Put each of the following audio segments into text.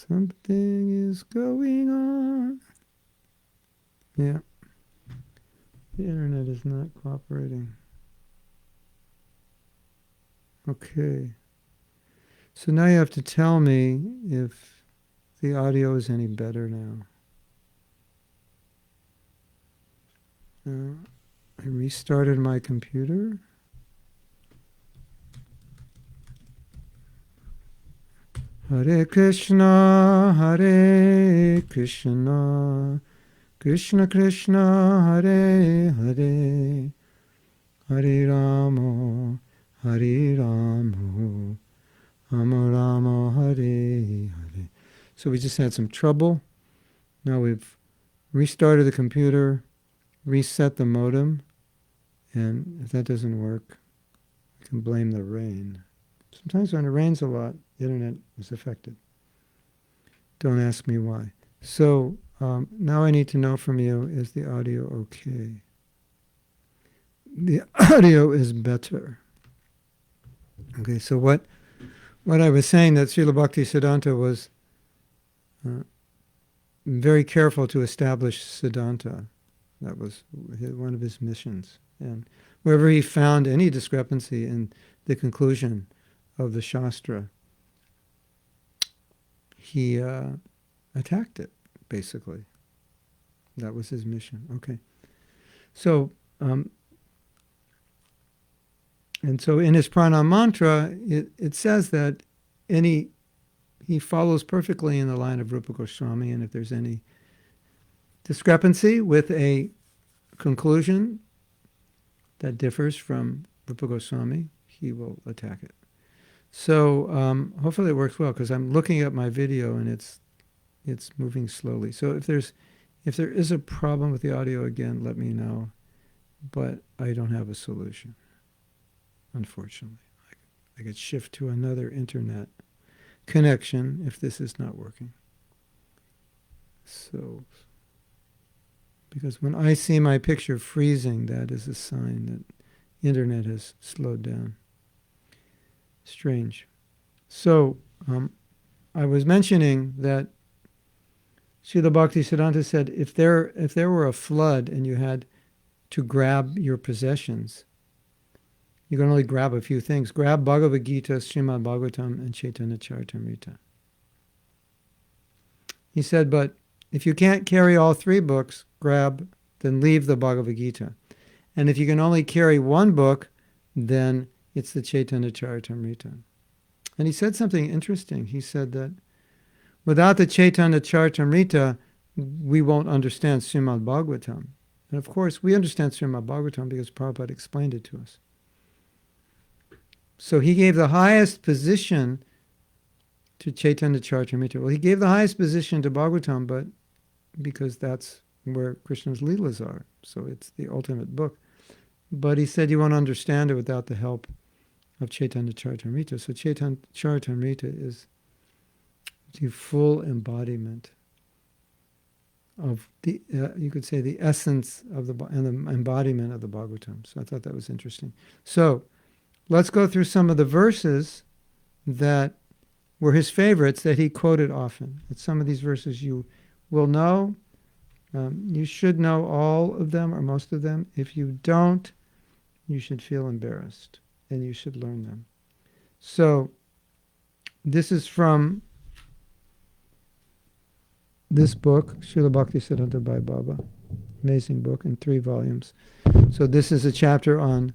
Something is going on. Yeah. The internet is not cooperating. Okay. So now you have to tell me if the audio is any better now. I restarted my computer. Hare Krishna, Hare Krishna, Krishna Krishna, Hare Hare, Hare Rama, Hare Rama, Rama Rama, Hare Hare. So we just had some trouble. Now we've restarted the computer, reset the modem, and if that doesn't work, we can blame the rain. Sometimes when it rains a lot, the internet is affected. Don't ask me why. So now I need to know from you, is the audio okay? The audio is better. Okay, so what I was saying, that Srila Bhaktisiddhanta was very careful to establish Siddhanta. That was one of his missions. And wherever he found any discrepancy in the conclusion of the Shastra, he attacked it, basically. That was his mission. Okay. So, and so in his pranam mantra, it says that he follows perfectly in the line of Rupa Goswami, and if there's any discrepancy with a conclusion that differs from Rupa Goswami, he will attack it. So hopefully it works well, because I'm looking at my video and it's moving slowly. So if there is a problem with the audio, again, let me know. But I don't have a solution, unfortunately. I could shift to another internet connection if this is not working. So, because when I see my picture freezing, that is a sign that the internet has slowed down. Strange. So, I was mentioning that Srila Bhaktisiddhanta said, if there were a flood and you had to grab your possessions, you can only grab a few things. Grab Bhagavad Gita, Srimad Bhagavatam, and Caitanya Charitamrita. He said, but if you can't carry all three books, then leave the Bhagavad Gita. And if you can only carry one book, then it's the Caitanya Charitamrita. And he said something interesting. He said that without the Caitanya Charitamrita, we won't understand Srimad Bhagavatam. And of course, we understand Srimad Bhagavatam because Prabhupada explained it to us. So he gave the highest position to Caitanya Charitamrita. Well, he gave the highest position to Bhagavatam, but because that's where Krishna's Leelas are. So it's the ultimate book. But he said you won't understand it without the help of Caitanya Charitamrita. So Caitanya Charitamrita is the full embodiment of the, you could say, the essence of and the embodiment of the Bhagavatam. So I thought that was interesting. So let's go through some of the verses that were his favorites that he quoted often. And some of these verses you will know. You should know all of them or most of them. If you don't, you should feel embarrassed and you should learn them. So this is from this book, Srila Bhaktisiddhanta by Baba. Amazing book in 3 volumes. So this is a chapter on,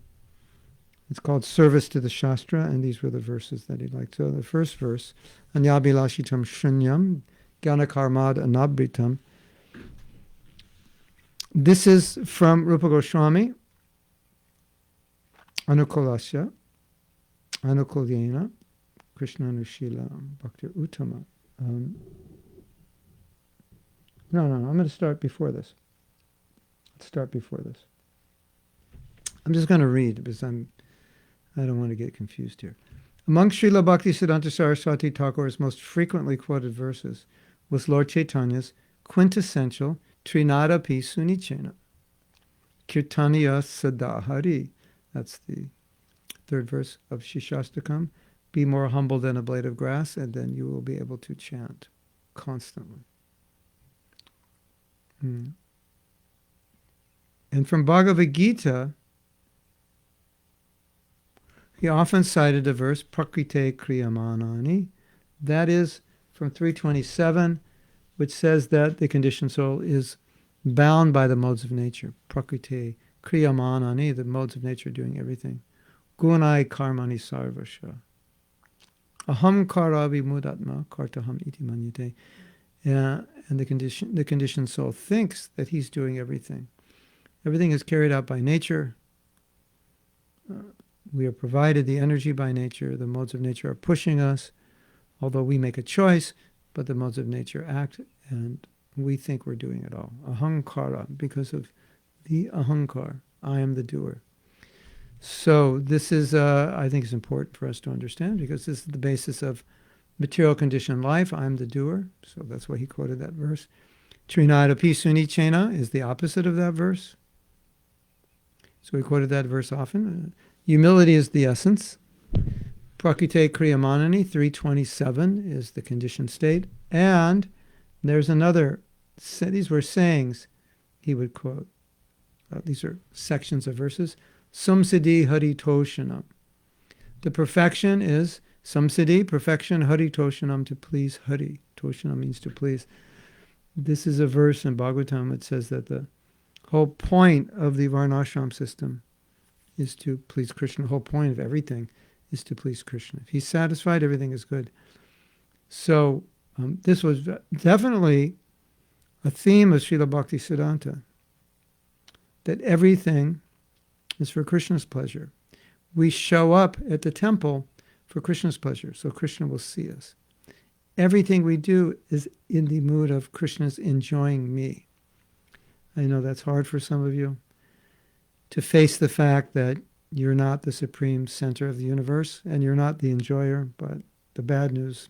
it's called Service to the Shastra, and these were the verses that he liked. So the first verse, Anyabhilashitam Shunyam, Gyanakarmad Anabritam. This is from Rupa Goswami, Anukulasya, Anukulyena, Krishna Anushila, Bhakti Uttama. No, I'm going to start before this. Let's start before this. I'm just going to read because I don't want to get confused here. Among Srila Bhaktisiddhanta Saraswati Thakur's most frequently quoted verses was Lord Chaitanya's quintessential Trinada pi sunichena, Kirtaniya sadahari. That's the 3rd verse of Shishastakam. Be more humble than a blade of grass, and then you will be able to chant. constantly. And from Bhagavad Gita, he often cited a verse, Prakrite Kriyamanani. That is from 327, which says that the conditioned soul is bound by the modes of nature. Prakrite Kriyamanani, the modes of nature doing everything. Gunai Karmani Sarvasha. Aham Karavi Mudatma Kartaham Iti Manyate. And the conditioned soul thinks that he's doing everything. Everything is carried out by nature. We are provided the energy by nature. The modes of nature are pushing us, although we make a choice, but the modes of nature act, and we think we're doing it all. Ahankara, because of the ahankar. I am the doer. So this is, I think, is important for us to understand, because this is the basis of material conditioned life. I'm the doer. So that's why he quoted that verse. Trinadapi Sunichena is the opposite of that verse. So we quoted that verse often. Humility is the essence. Prakrite Kriyamanani, 327, is the conditioned state. And there's another, these were sayings he would quote. These are sections of verses. Samsiddhi Hari Toshanam. The perfection is Samsiddhi, perfection, Hari Toshanam, to please Hari. Toshanam means to please. This is a verse in Bhagavatam that says that the whole point of the Varnashram system is to please Krishna. The whole point of everything is to please Krishna. If he's satisfied, everything is good. So this was definitely a theme of Srila Bhaktisiddhanta, that everything is for Krishna's pleasure. We show up at the temple for Krishna's pleasure, so Krishna will see us. Everything we do is in the mood of Krishna's enjoying me. I know that's hard for some of you, to face the fact that you're not the supreme center of the universe and you're not the enjoyer, but the bad news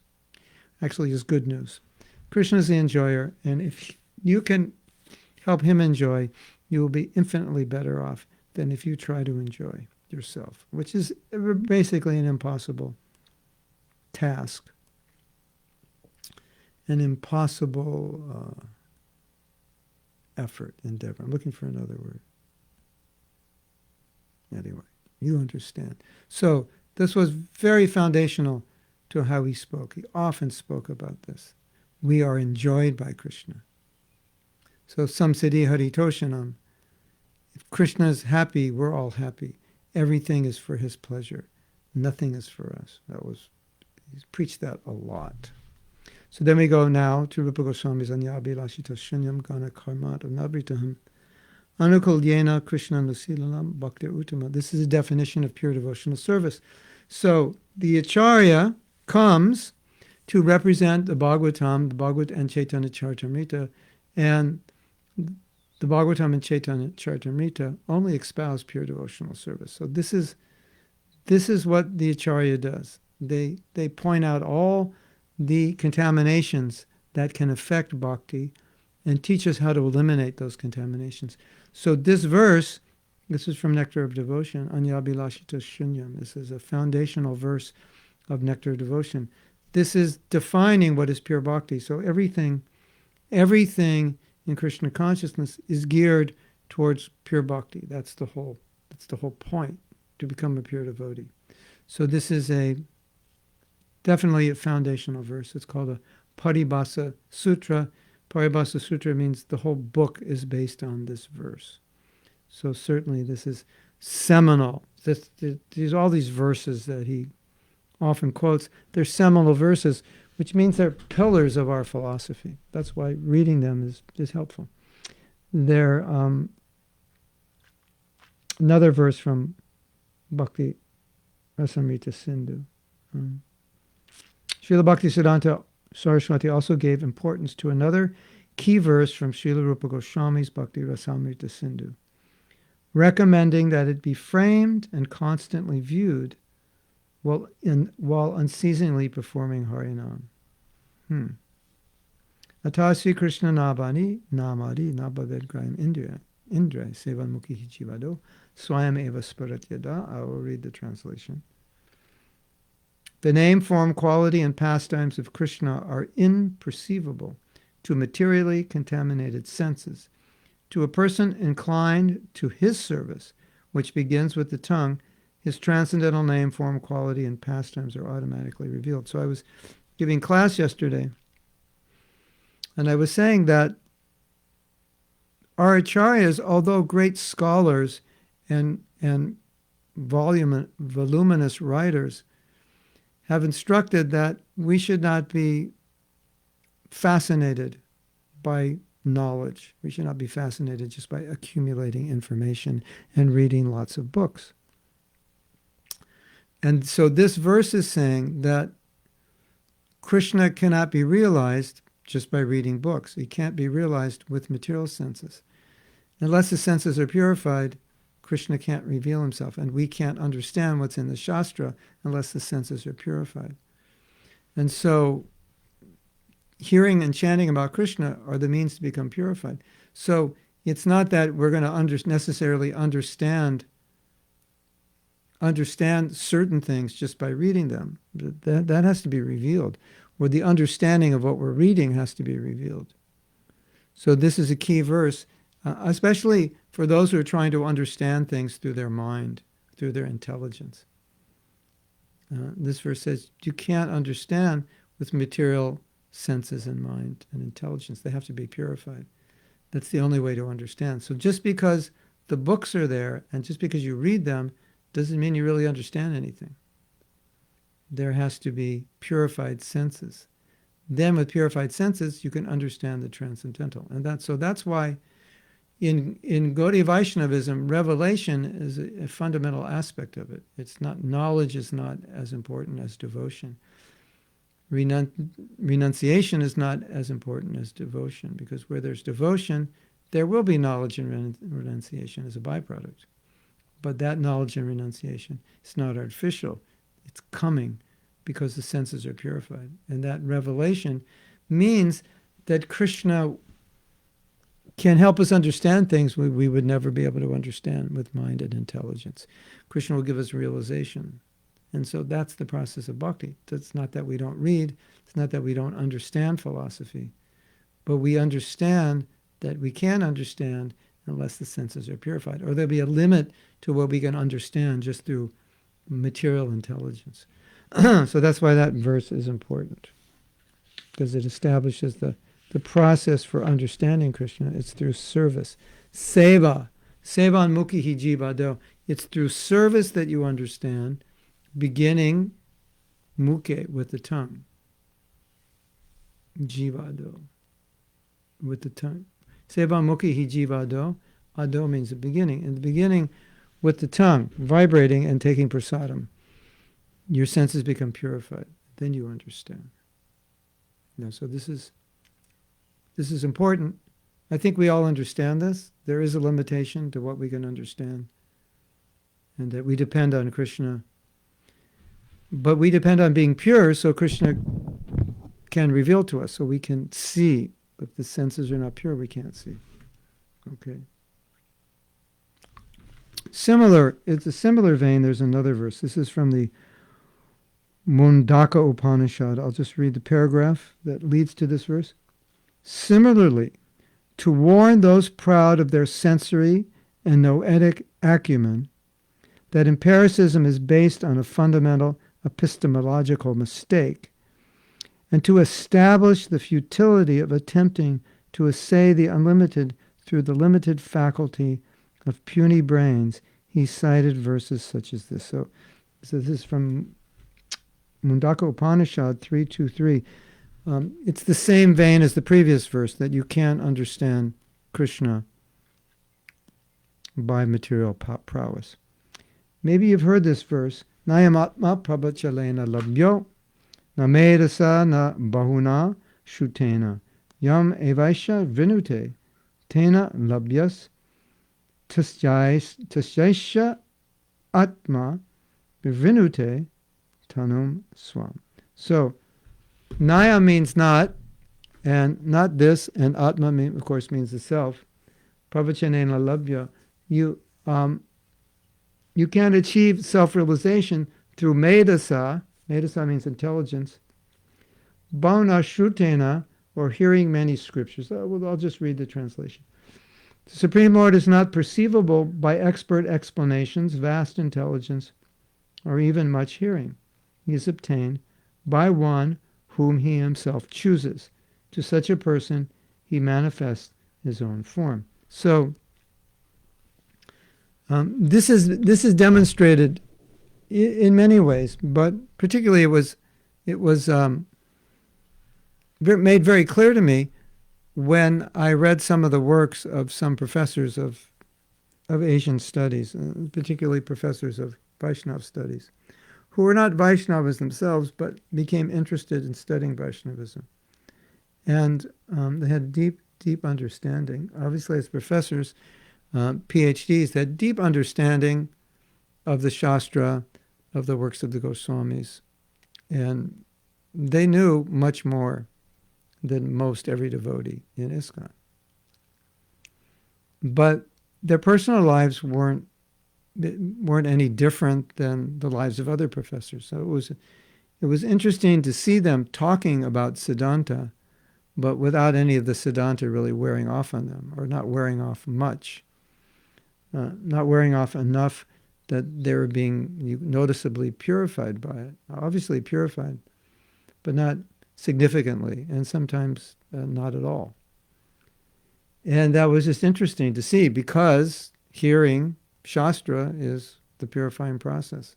actually is good news. Krishna is the enjoyer, and if you can help him enjoy, you will be infinitely better off than if you try to enjoy yourself, which is basically an impossible task, an impossible effort, endeavor. I'm looking for another word. Anyway, you understand. So this was very foundational to how he spoke. He often spoke about this. We are enjoyed by Krishna. So Samsiddhi Hari Toshanam. If Krishna is happy, we're all happy. Everything is for his pleasure. Nothing is for us. He preached that a lot. So then we go now to Rupa Goswami's Anyabhilashita Shunyam Gana Karmat Nabritaham Anukul Yena Krishna Nusilalam Bhakti Uttama. This is a definition of pure devotional service. So the Acharya comes to represent the Bhagavatam, the Bhagavad and Chaitanya Charitamrita, and the Bhagavatam and Chaitanya Charitamrita only espouse pure devotional service. So this is what the Acharya does. They point out all the contaminations that can affect bhakti and teach us how to eliminate those contaminations. So this verse, this is from Nectar of Devotion, Anyabhilashita Shunyam. This is a foundational verse of Nectar of Devotion. This is defining what is pure bhakti. So everything in Krishna consciousness is geared towards pure bhakti. That's the whole point, to become a pure devotee. So this is definitely a foundational verse. It's called a Paribasa Sutra. Paribasa Sutra means the whole book is based on this verse. So certainly this is seminal. These all these verses that he often quotes, they're seminal verses, which means they're pillars of our philosophy. That's why reading them is helpful. They're another verse from Bhakti Rasamrita Sindhu. Srila Bhaktisiddhanta Saraswati also gave importance to another key verse from Srila Rupa Goswami's Bhakti Rasamrita Sindhu, recommending that it be framed and constantly viewed while unceasingly performing Harinam. Atasi Krishna Nabani Namadi Nabhaved Graham Indra Sevan Mukhi Jivado Swayam Eva Sparat Yada. I will read the translation. The name, form, quality, and pastimes of Krishna are imperceivable to materially contaminated senses. To a person inclined to his service, which begins with the tongue, his transcendental name, form, quality, and pastimes are automatically revealed. So I was giving class yesterday, and I was saying that our acharyas, although great scholars and voluminous writers, have instructed that we should not be fascinated by knowledge. We should not be fascinated just by accumulating information and reading lots of books. And so this verse is saying that Krishna cannot be realized just by reading books. He can't be realized with material senses. Unless the senses are purified, Krishna can't reveal himself, and we can't understand what's in the Shastra unless the senses are purified. And so hearing and chanting about Krishna are the means to become purified. So it's not that we're going to necessarily understand certain things just by reading them. That has to be revealed, or the understanding of what we're reading has to be revealed. So this is a key verse, especially for those who are trying to understand things through their mind, through their intelligence. This verse says you can't understand with material senses and mind and intelligence. They have to be purified. That's the only way to understand. So just because the books are there and just because you read them doesn't mean you really understand anything. There has to be purified senses. Then with purified senses, you can understand the transcendental. And that's why in Gaudiya Vaishnavism, revelation is a fundamental aspect of it. It's not, knowledge is not as important as devotion. Renunciation is not as important as devotion, because where there's devotion, there will be knowledge and renunciation as a byproduct. But that knowledge and renunciation is not artificial. It's coming because the senses are purified. And that revelation means that Krishna can help us understand things we would never be able to understand with mind and intelligence. Krishna will give us realization. And so that's the process of bhakti. It's not that we don't read. It's not that we don't understand philosophy. But we understand that we can't understand unless the senses are purified. Or there'll be a limit to what we can understand just through material intelligence. So that's why that verse is important, because it establishes the process for understanding Krishna. It's through service. Seva. Sevan mukhi hi jivado. It's through service that you understand, beginning mukhe, with the tongue. Jivado, with the tongue. Sevan mukhi hi jivado. Ado means the beginning. In the beginning, with the tongue, vibrating and taking prasadam, your senses become purified. Then you understand. So this is important. I think we all understand this. There is a limitation to what we can understand, and that we depend on Krishna. But we depend on being pure so Krishna can reveal to us, so we can see. If the senses are not pure, we can't see. Okay. It's a similar vein. There's another verse. This is from the Mundaka Upanishad. I'll just read the paragraph that leads to this verse. Similarly, to warn those proud of their sensory and noetic acumen that empiricism is based on a fundamental epistemological mistake, and to establish the futility of attempting to assay the unlimited through the limited faculty of puny brains, he cited verses such as this. So this is from Mundaka Upanishad 3.2.3. It's the same vein as the previous verse, that you can't understand Krishna by material prowess. Maybe you've heard this verse. Nayam atma prabhachalena labhyo namedasa na bahuna shutena yam evaisha vinute tena labhyas tasyaisha atma vinute tanum swam. So Naya means not, and not this, and Atma, of course, means the self. Pravachanena labhya. You can't achieve self-realization through medasa, Medasa means intelligence. Bhauna Shrutena, or hearing many scriptures. I'll just read the translation. The Supreme Lord is not perceivable by expert explanations, vast intelligence, or even much hearing. He is obtained by one whom he himself chooses. To such a person, he manifests his own form. So, this is demonstrated in many ways, but particularly it was made very clear to me when I read some of the works of some professors of Asian studies, particularly professors of Vaishnava studies, who were not Vaishnavas themselves, but became interested in studying Vaishnavism. And they had deep understanding. Obviously, as professors, PhDs, they had deep understanding of the Shastra, of the works of the Goswamis. And they knew much more than most every devotee in ISKCON. But their personal lives weren't any different than the lives of other professors. So it was interesting to see them talking about Siddhanta, but without any of the Siddhanta really wearing off on them, or not wearing off much. Not wearing off enough that they were being noticeably purified by it. Obviously purified, but not significantly, and sometimes not at all. And that was just interesting to see, because hearing Shastra is the purifying process.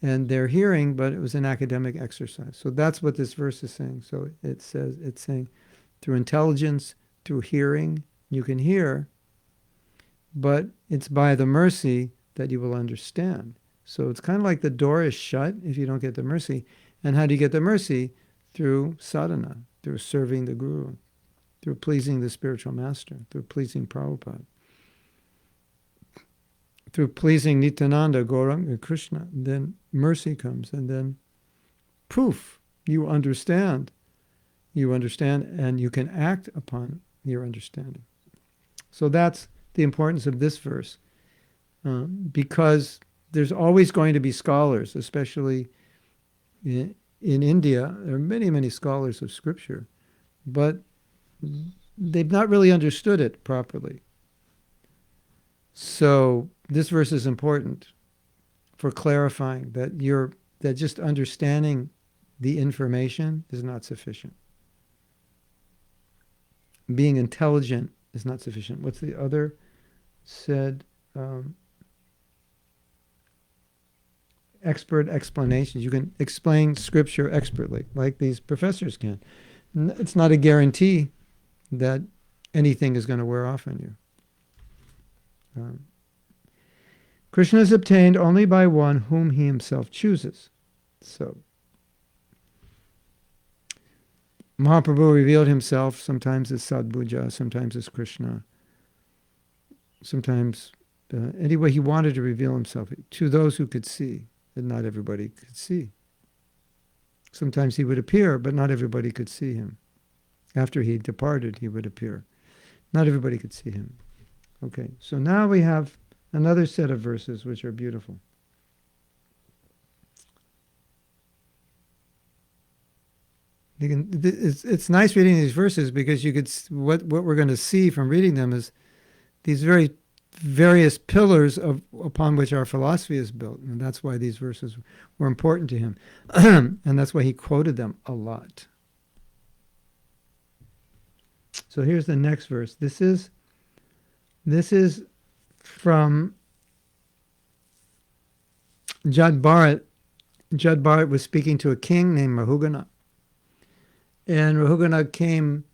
And they're hearing, but it was an academic exercise. So that's what this verse is saying. So it's saying through intelligence, through hearing, you can hear, but it's by the mercy that you will understand. So it's kind of like the door is shut if you don't get the mercy. And how do you get the mercy? Through sadhana, through serving the Guru, through pleasing the spiritual master, through pleasing Prabhupada, through pleasing Nityananda, Gauranga, Krishna. Then mercy comes, and then poof, you understand. You understand, and you can act upon your understanding. So that's the importance of this verse, because there's always going to be scholars, especially in India. There are many, many scholars of Scripture, but they've not really understood it properly. So this verse is important for clarifying that just understanding the information is not sufficient. Being intelligent is not sufficient. What's the other said? Expert explanations. You can explain Scripture expertly, like these professors can. It's not a guarantee that anything is going to wear off on you. Krishna is obtained only by one whom he himself chooses. So, Mahaprabhu revealed himself sometimes as Sadbhuja, sometimes as Krishna, sometimes any way he wanted to reveal himself to those who could see, and not everybody could see. Sometimes he would appear, but not everybody could see him. After he departed, he would appear. Not everybody could see him. Okay, so now we have another set of verses which are beautiful. It's nice reading these verses, because you could what we're going to see from reading them is these very various pillars upon which our philosophy is built, and that's why these verses were important to him, and that's why he quoted them a lot. So here's the next verse. This is from Jad Bharat. Jad Bharat was speaking to a king named Rahugana. And Rahugana came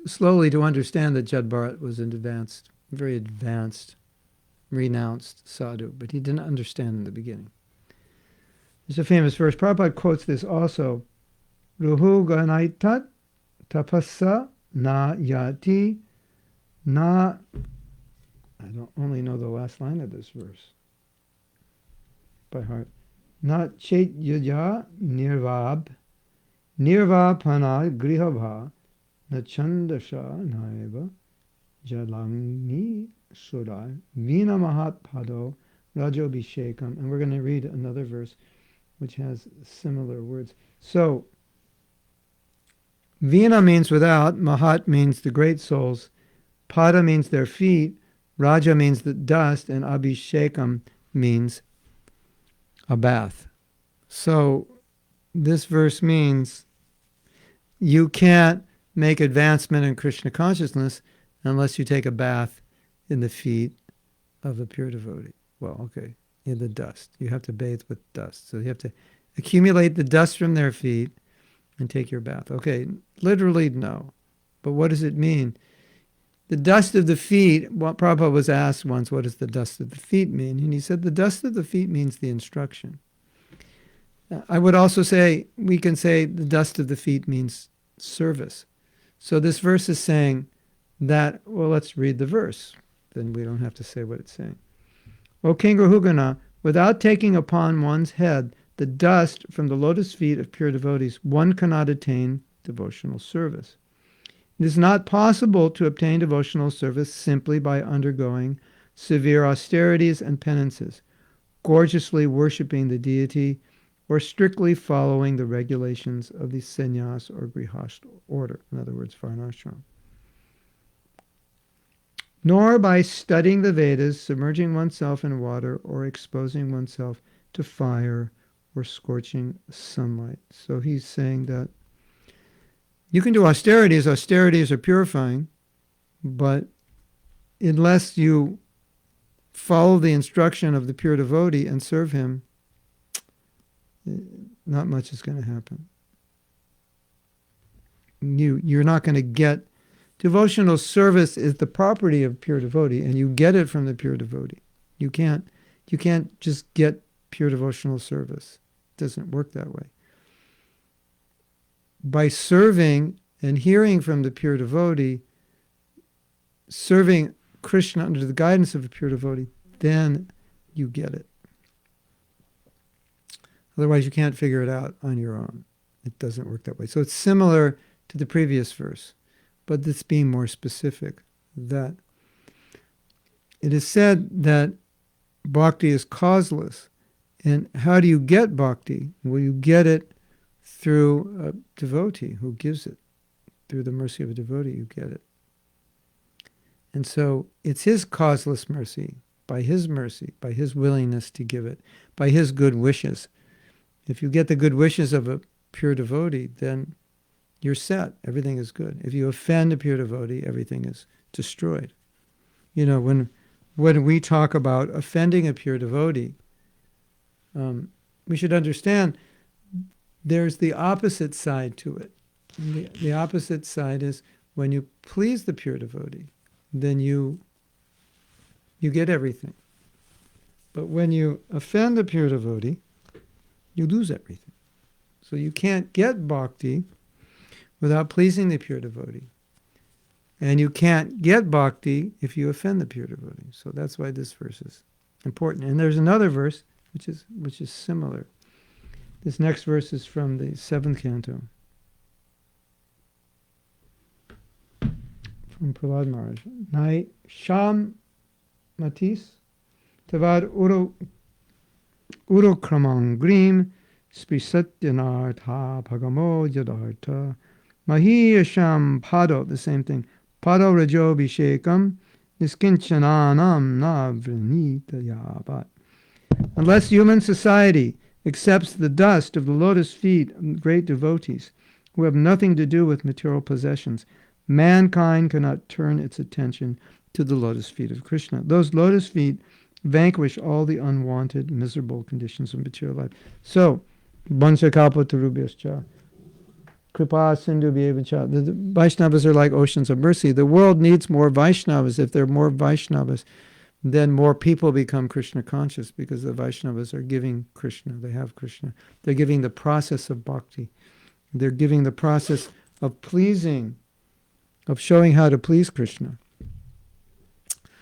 slowly to understand that Jad Bharat was an advanced, very advanced, renounced sadhu, but he didn't understand in the beginning. There's a famous verse. Prabhupada quotes this also. Ruhuganaitat tapassa na yati na. I don't only know the last line of this verse by heart. Na chet yuja nirvapana grihabha na chandasha naiva jalangi sudai vina mahat pado rajobhishekam. And we're going to read another verse which has similar words. So, Vina means without, Mahat means the great souls, Pada means their feet, Raja means the dust, and Abhishekam means a bath. So, this verse means you can't make advancement in Krishna consciousness unless you take a bath in the feet of a pure devotee. Well, okay, in the dust. You have to bathe with dust. So you have to accumulate the dust from their feet and take your bath. Okay, literally no. But what does it mean? The dust of the feet, what Prabhupada was asked once, what does the dust of the feet mean? And he said the dust of the feet means the instruction. I would also say, we can say the dust of the feet means service. So this verse is saying that, well, let's read the verse. Then we don't have to say what it's saying. O King Rahugana, without taking upon one's head the dust from the lotus feet of pure devotees, one cannot attain devotional service. It is not possible to obtain devotional service simply by undergoing severe austerities and penances, gorgeously worshipping the deity, or strictly following the regulations of the sannyas or grihastha order, in other words, varnashram. Nor by studying the Vedas, submerging oneself in water, or exposing oneself to fire or scorching sunlight. So he's saying that you can do austerities. Austerities are purifying, but unless you follow the instruction of the pure devotee and serve him, not much is going to happen. You're not going to get... Devotional service is the property of pure devotee, and you get it from the pure devotee. You can't just get pure devotional service. It doesn't work that way. By serving and hearing from the pure devotee, serving Krishna under the guidance of a pure devotee, then you get it. Otherwise, you can't figure it out on your own. It doesn't work that way. So it's similar to the previous verse, but it's being more specific. That it is said that bhakti is causeless. And how do you get bhakti? Well, you get it through a devotee who gives it. Through the mercy of a devotee, you get it. And so it's his causeless mercy, by his willingness to give it, by his good wishes. If you get the good wishes of a pure devotee, then you're set. Everything is good. If you offend a pure devotee, everything is destroyed. You know, when we talk about offending a pure devotee, we should understand there's the opposite side to it. The opposite side is when you please the pure devotee, then you get everything. But when you offend the pure devotee, you lose everything. So you can't get bhakti without pleasing the pure devotee. And you can't get bhakti if you offend the pure devotee. So that's why this verse is important. And there's another verse which is similar. This next verse is from the 7th canto. From Prahlad Maharaj. Nai Sham Matis Tavad Urokramang Grim Spisatyanartha Pagamo Yadartha Mahi Asham Pado, the same thing. Pado Rajo Bhishekam Niskinchananam Navrinita Yabat. Unless human society accepts the dust of the lotus feet of great devotees who have nothing to do with material possessions, mankind cannot turn its attention to the lotus feet of Krishna. Those lotus feet vanquish all the unwanted, miserable conditions of material life. So, Bansakalpatarubhyascha, Kripa Sindhu Bhyevacha. The Vaishnavas are like oceans of mercy. The world needs more Vaishnavas. If there are more Vaishnavas, then more people become Krishna conscious, because the Vaishnavas are giving Krishna. They have Krishna. They're giving the process of bhakti. They're giving the process of pleasing, of showing how to please Krishna.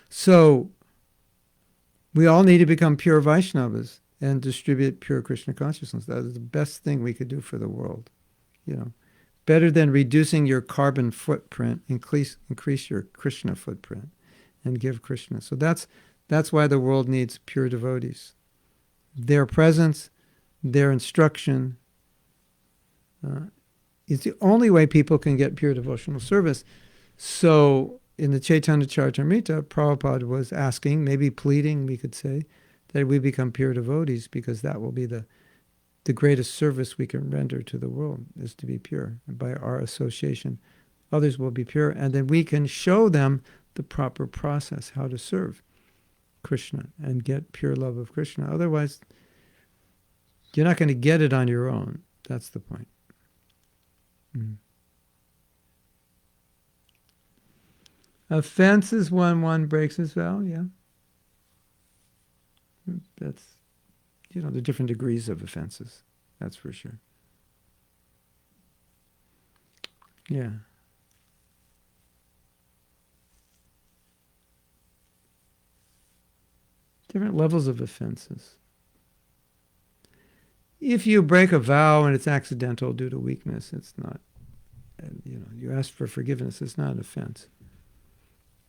So, we all need to become pure Vaishnavas and distribute pure Krishna consciousness. That is the best thing we could do for the world. You know, better than reducing your carbon footprint, increase your Krishna footprint and give Krishna. So that's why the world needs pure devotees. Their presence their instruction is the only way people can get pure devotional service. So in the Chaitanya Charitamrita, Prabhupada was asking, maybe pleading, we could say, that we become pure devotees, because that will be the greatest service we can render to the world, is to be pure. And by our association, others will be pure, and then we can show them the proper process, how to serve Krishna and get pure love of Krishna. Otherwise, you're not going to get it on your own. That's the point. Offense is when one breaks his vow, yeah. That's, the different degrees of offenses. That's for sure. Yeah. Different levels of offenses. If you break a vow and it's accidental due to weakness, it's not, you ask for forgiveness, it's not an offense.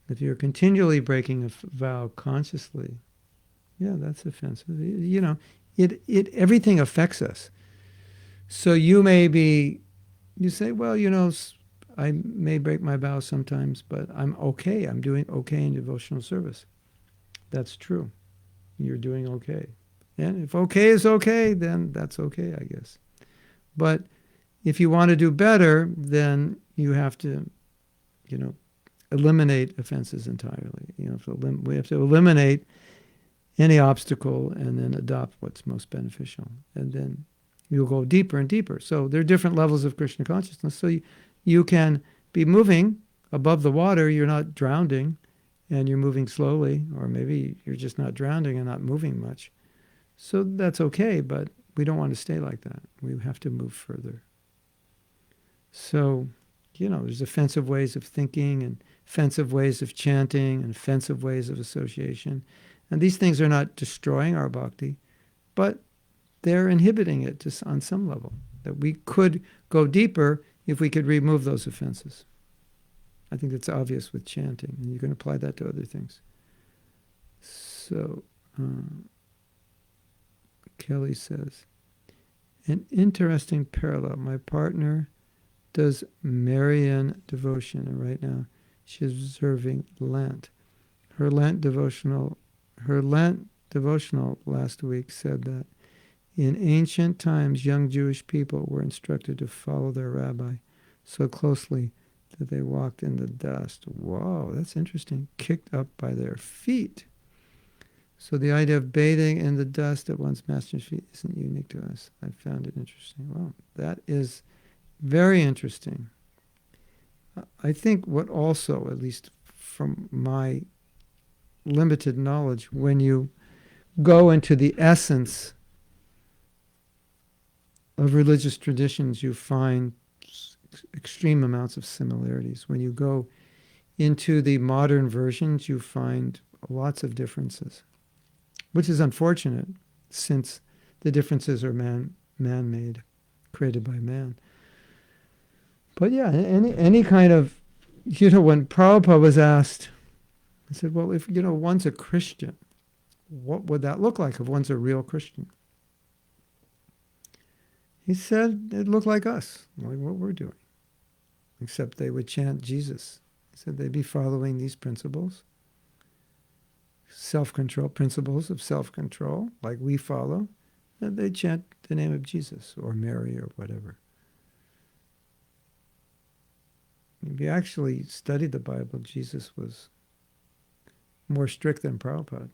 If you're continually breaking a vow consciously, yeah, that's offensive. Everything affects us. So you say, well, I may break my vow sometimes, but I'm okay. I'm doing okay in devotional service. That's true. You're doing okay. And if okay is okay, then that's okay, I guess. But if you want to do better, then you have to, eliminate offenses entirely. We have to eliminate any obstacle and then adopt what's most beneficial. And then you'll go deeper and deeper. So there are different levels of Krishna consciousness. So you can be moving above the water. You're not drowning, and you're moving slowly, or maybe you're just not drowning and not moving much. So that's okay, but we don't want to stay like that. We have to move further. So, there's offensive ways of thinking and offensive ways of chanting and offensive ways of association. And these things are not destroying our bhakti, but they're inhibiting it on some level. That we could go deeper if we could remove those offenses. I think that's obvious with chanting, and you can apply that to other things. So, Kelly says, an interesting parallel. My partner does Marian devotion, and right now she's observing Lent. Her Lent devotional last week said that in ancient times, young Jewish people were instructed to follow their rabbi so closely that they walked in the dust. Wow, that's interesting. Kicked up by their feet. So the idea of bathing in the dust at one's master's feet isn't unique to us. I found it interesting. Wow, that is very interesting. I think what also, at least from my limited knowledge, when you go into the essence of religious traditions, you find extreme amounts of similarities. When you go into the modern versions, you find lots of differences, which is unfortunate since the differences are man-made, created by man. But yeah, any kind of, when Prabhupada was asked, he said, well, if, one's a Christian, what would that look like if one's a real Christian? He said it looked like us, like what we're doing, except they would chant Jesus. He said they'd be following these principles, self-control, principles of self-control, like we follow, and they chant the name of Jesus or Mary or whatever. If you actually studied the Bible, Jesus was more strict than Prabhupada.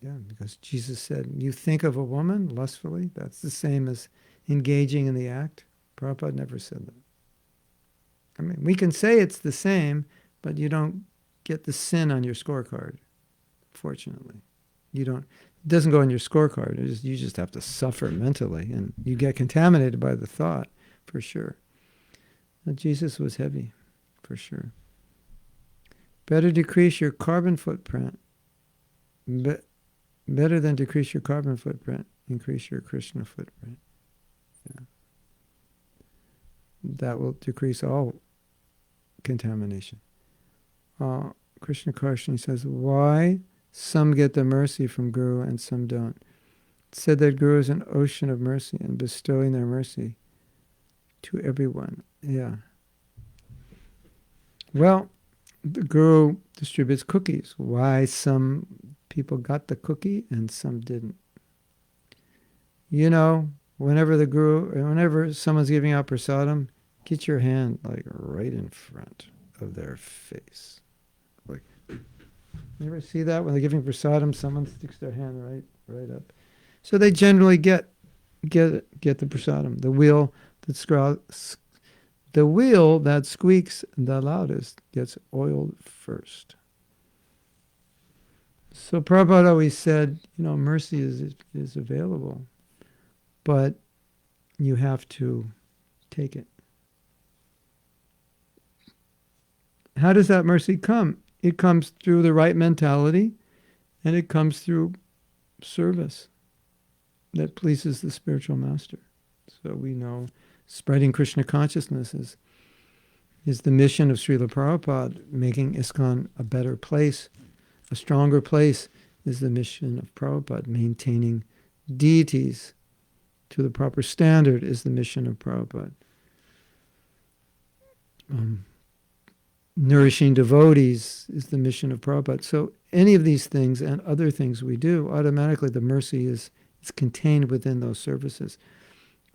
Yeah, because Jesus said, you think of a woman lustfully, that's the same as engaging in the act. Prabhupada never said that. I mean, we can say it's the same, but you don't get the sin on your scorecard, fortunately. It doesn't go on your scorecard. You just have to suffer mentally, and you get contaminated by the thought, for sure. But Jesus was heavy, for sure. Better decrease your carbon footprint. Better than decrease your carbon footprint, increase your Krishna footprint. Yeah. That will decrease all contamination. Krishna Karshani says, why some get the mercy from Guru and some don't? said that Guru is an ocean of mercy and bestowing their mercy to everyone. Yeah. Well, the Guru distributes cookies. Why some people got the cookie and some didn't? You know, whenever someone's giving out prasadam, get your hand like right in front of their face. Like, you ever see that when they're giving prasadam, someone sticks their hand right up. So they generally get the prasadam. The wheel that squeaks the loudest gets oiled first. So Prabhupada always said, mercy is available, but you have to take it. How does that mercy come? It comes through the right mentality, and it comes through service that pleases the spiritual master. So we know spreading Krishna consciousness is the mission of Srila Prabhupada. Making ISKCON a better place, a stronger place, is the mission of Prabhupada. Maintaining deities to the proper standard is the mission of Prabhupada. Nourishing devotees is the mission of Prabhupada. So any of these things and other things we do, automatically the mercy is contained within those services.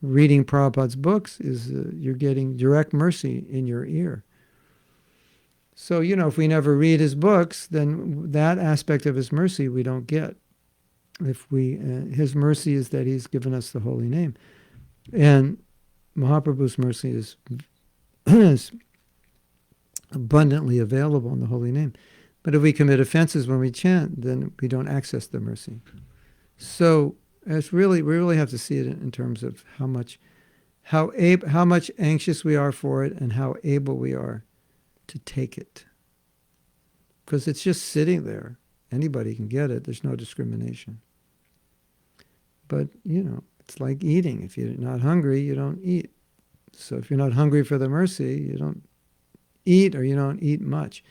Reading Prabhupada's books is you're getting direct mercy in your ear. So, if we never read his books, then that aspect of his mercy we don't get. His mercy is that he's given us the holy name. And Mahaprabhu's mercy is abundantly available in the holy name. But if we commit offenses when we chant, then we don't access the mercy. So we really have to see it in terms of how much anxious we are for it and how able we are to take it. Because it's just sitting there. Anybody can get it. There's no discrimination. But, it's like eating. If you're not hungry, you don't eat. So if you're not hungry for the mercy, you don't eat, or you don't eat much.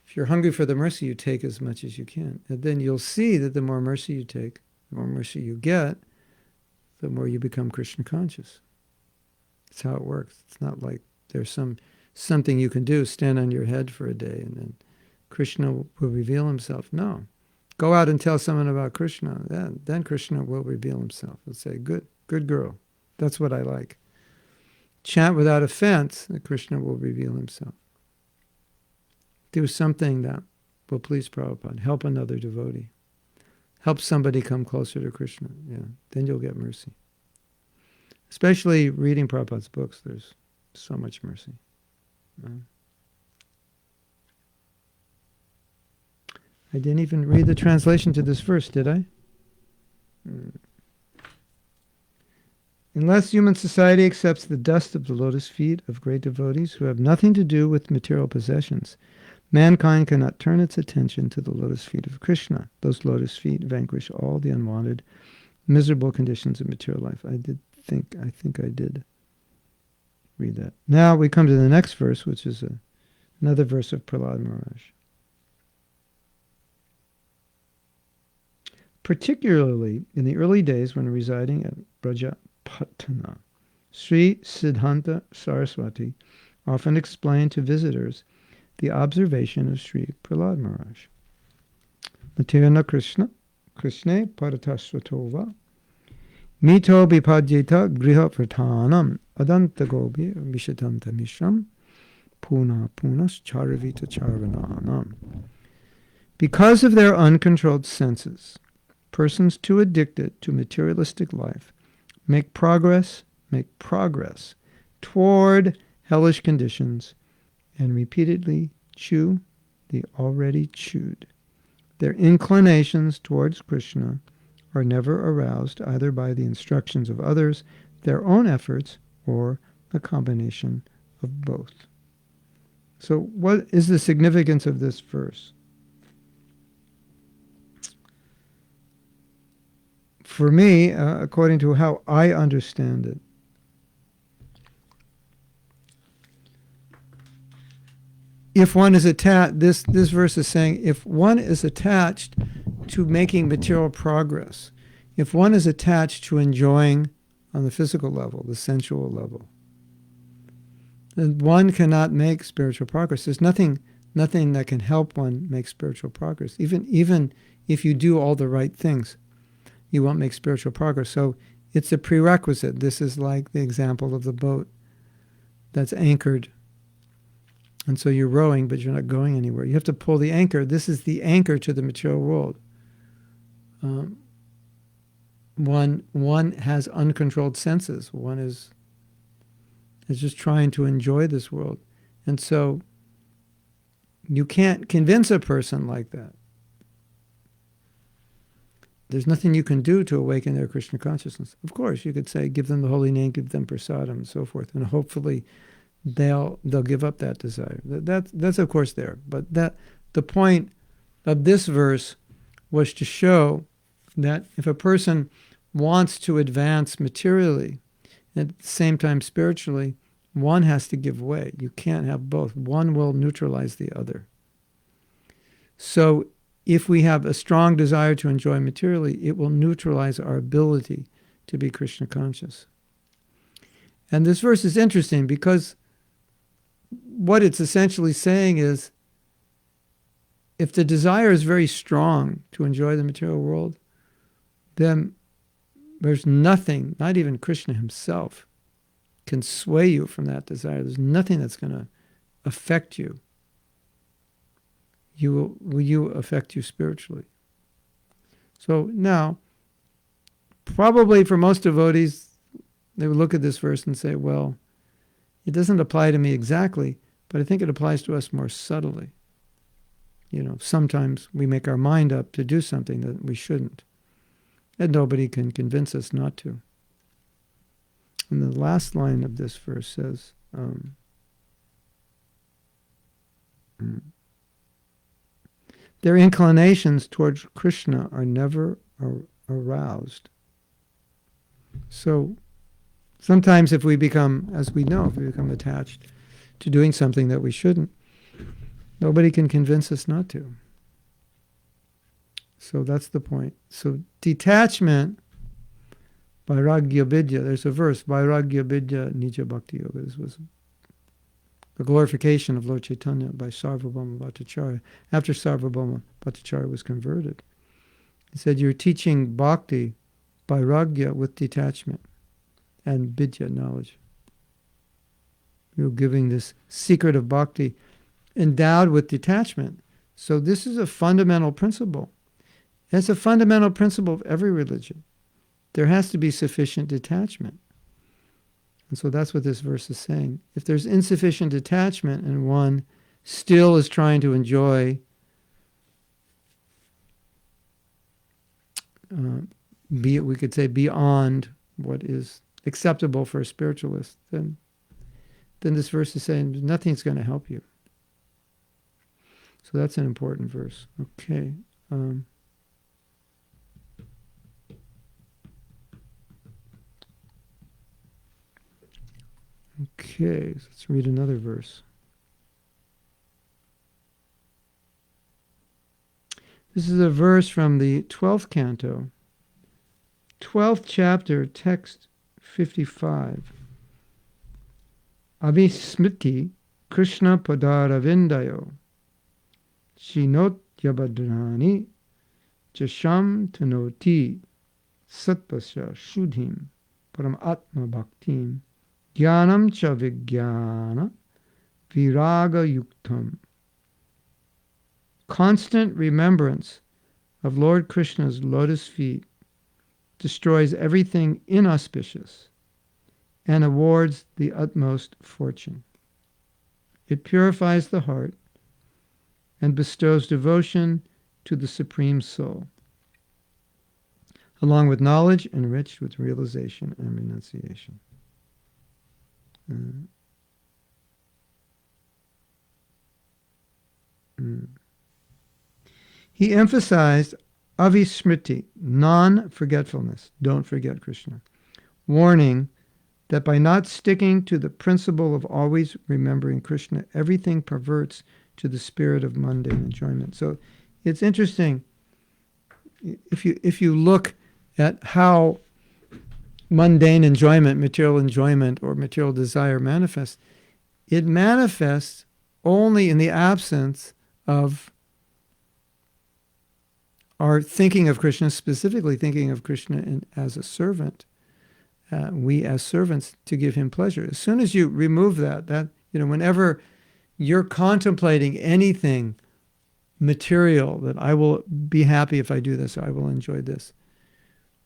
If you're hungry for the mercy, you take as much as you can. And then you'll see that the more mercy you take, the more mercy you get, the more you become Krishna conscious. That's how it works. It's not like there's something you can do, stand on your head for a day, and then Krishna will reveal himself. No. Go out and tell someone about Krishna. Then Krishna will reveal himself. He'll say, good girl. That's what I like. Chant without offense, and Krishna will reveal himself. Do something that will please Prabhupada. Help another devotee. Help somebody come closer to Krishna. Yeah, then you'll get mercy. Especially reading Prabhupada's books, there's so much mercy. I didn't even read the translation to this verse, did I? Unless human society accepts the dust of the lotus feet of great devotees who have nothing to do with material possessions, mankind cannot turn its attention to the lotus feet of Krishna. Those lotus feet vanquish all the unwanted, miserable conditions of material life. I think I did read that. Now we come to the next verse, which is another verse of Prahlad Maharaj. Particularly in the early days when residing at Brajapatana, Sri Siddhanta Saraswati often explained to visitors the observation of Sri Prahlad Maharaj. Materna Krishna Paratasvatova Mito Bipadyeta Griha Pratanam Adanta Gobi Vishatanta Mishram Puna Punas Charavita Charvananam. Because of their uncontrolled senses, persons too addicted to materialistic life make progress toward hellish conditions and repeatedly chew the already chewed. Their inclinations towards Krishna are never aroused either by the instructions of others, their own efforts, or a combination of both. So what is the significance of this verse? For me, according to how I understand it, if one is attached, this verse is saying, if one is attached to making material progress, if one is attached to enjoying on the physical level, the sensual level, then one cannot make spiritual progress. There's nothing that can help one make spiritual progress. Even if you do all the right things, you won't make spiritual progress. So it's a prerequisite. This is like the example of the boat that's anchored. And so you're rowing, but you're not going anywhere. You have to pull the anchor. This is the anchor to the material world. One has uncontrolled senses. One is just trying to enjoy this world. And so you can't convince a person like that. There's nothing you can do to awaken their Krishna consciousness. Of course, you could say, give them the holy name, give them prasadam, and so forth, and hopefully they'll give up that desire. That's of course there. But the point of this verse was to show that if a person wants to advance materially, and at the same time spiritually, one has to give way. You can't have both. One will neutralize the other. So if we have a strong desire to enjoy materially, it will neutralize our ability to be Krishna conscious. And this verse is interesting because what it's essentially saying is, if the desire is very strong to enjoy the material world, then there's nothing, not even Krishna himself, can sway you from that desire. There's nothing that's going to affect you. Will you affect you spiritually? So now, probably for most devotees, they would look at this verse and say, well, it doesn't apply to me exactly, but I think it applies to us more subtly. Sometimes we make our mind up to do something that we shouldn't, and nobody can convince us not to. And the last line of this verse says, their inclinations towards Krishna are never aroused. So sometimes if we become, as we know, if we become attached to doing something that we shouldn't, nobody can convince us not to. So that's the point. So detachment, Vairagya Vidya, there's a verse, Vairagya Vidya Nija Bhakti Yoga. This was the glorification of Lord Chaitanya by Sarvabhauma Bhattacharya. After Sarvabhauma Bhattacharya was converted, he said, you're teaching bhakti, vairagya, with detachment, and vidya, knowledge. You're giving this secret of bhakti endowed with detachment. So this is a fundamental principle. It's a fundamental principle of every religion. There has to be sufficient detachment. And so that's what this verse is saying. If there's insufficient detachment and one still is trying to enjoy we could say beyond what is acceptable for a spiritualist, then this verse is saying nothing's going to help you. So that's an important verse. Okay. Okay, so let's read another verse. This is a verse from the 12th canto, 12th chapter, text 55. Abhismriti Krishna Padaravindayo Shinotyabhadrani Chasham Tanoti Satpasya Shudhim Param Atma Bhaktim Jnanam cha vijnana viraga yuktam. Constant remembrance of Lord Krishna's lotus feet destroys everything inauspicious and awards the utmost fortune. It purifies the heart and bestows devotion to the Supreme Soul, along with knowledge enriched with realization and renunciation. He emphasized avismriti, non-forgetfulness, don't forget Krishna, warning that by not sticking to the principle of always remembering Krishna, everything perverts to the spirit of mundane enjoyment. So it's interesting, if you look at how mundane enjoyment, material enjoyment, or material desire manifests, it manifests only in the absence of our thinking of Krishna, specifically thinking of Krishna as a servant. We as servants to give him pleasure. As soon as you remove that, whenever you're contemplating anything material, that I will be happy if I do this, or I will enjoy this.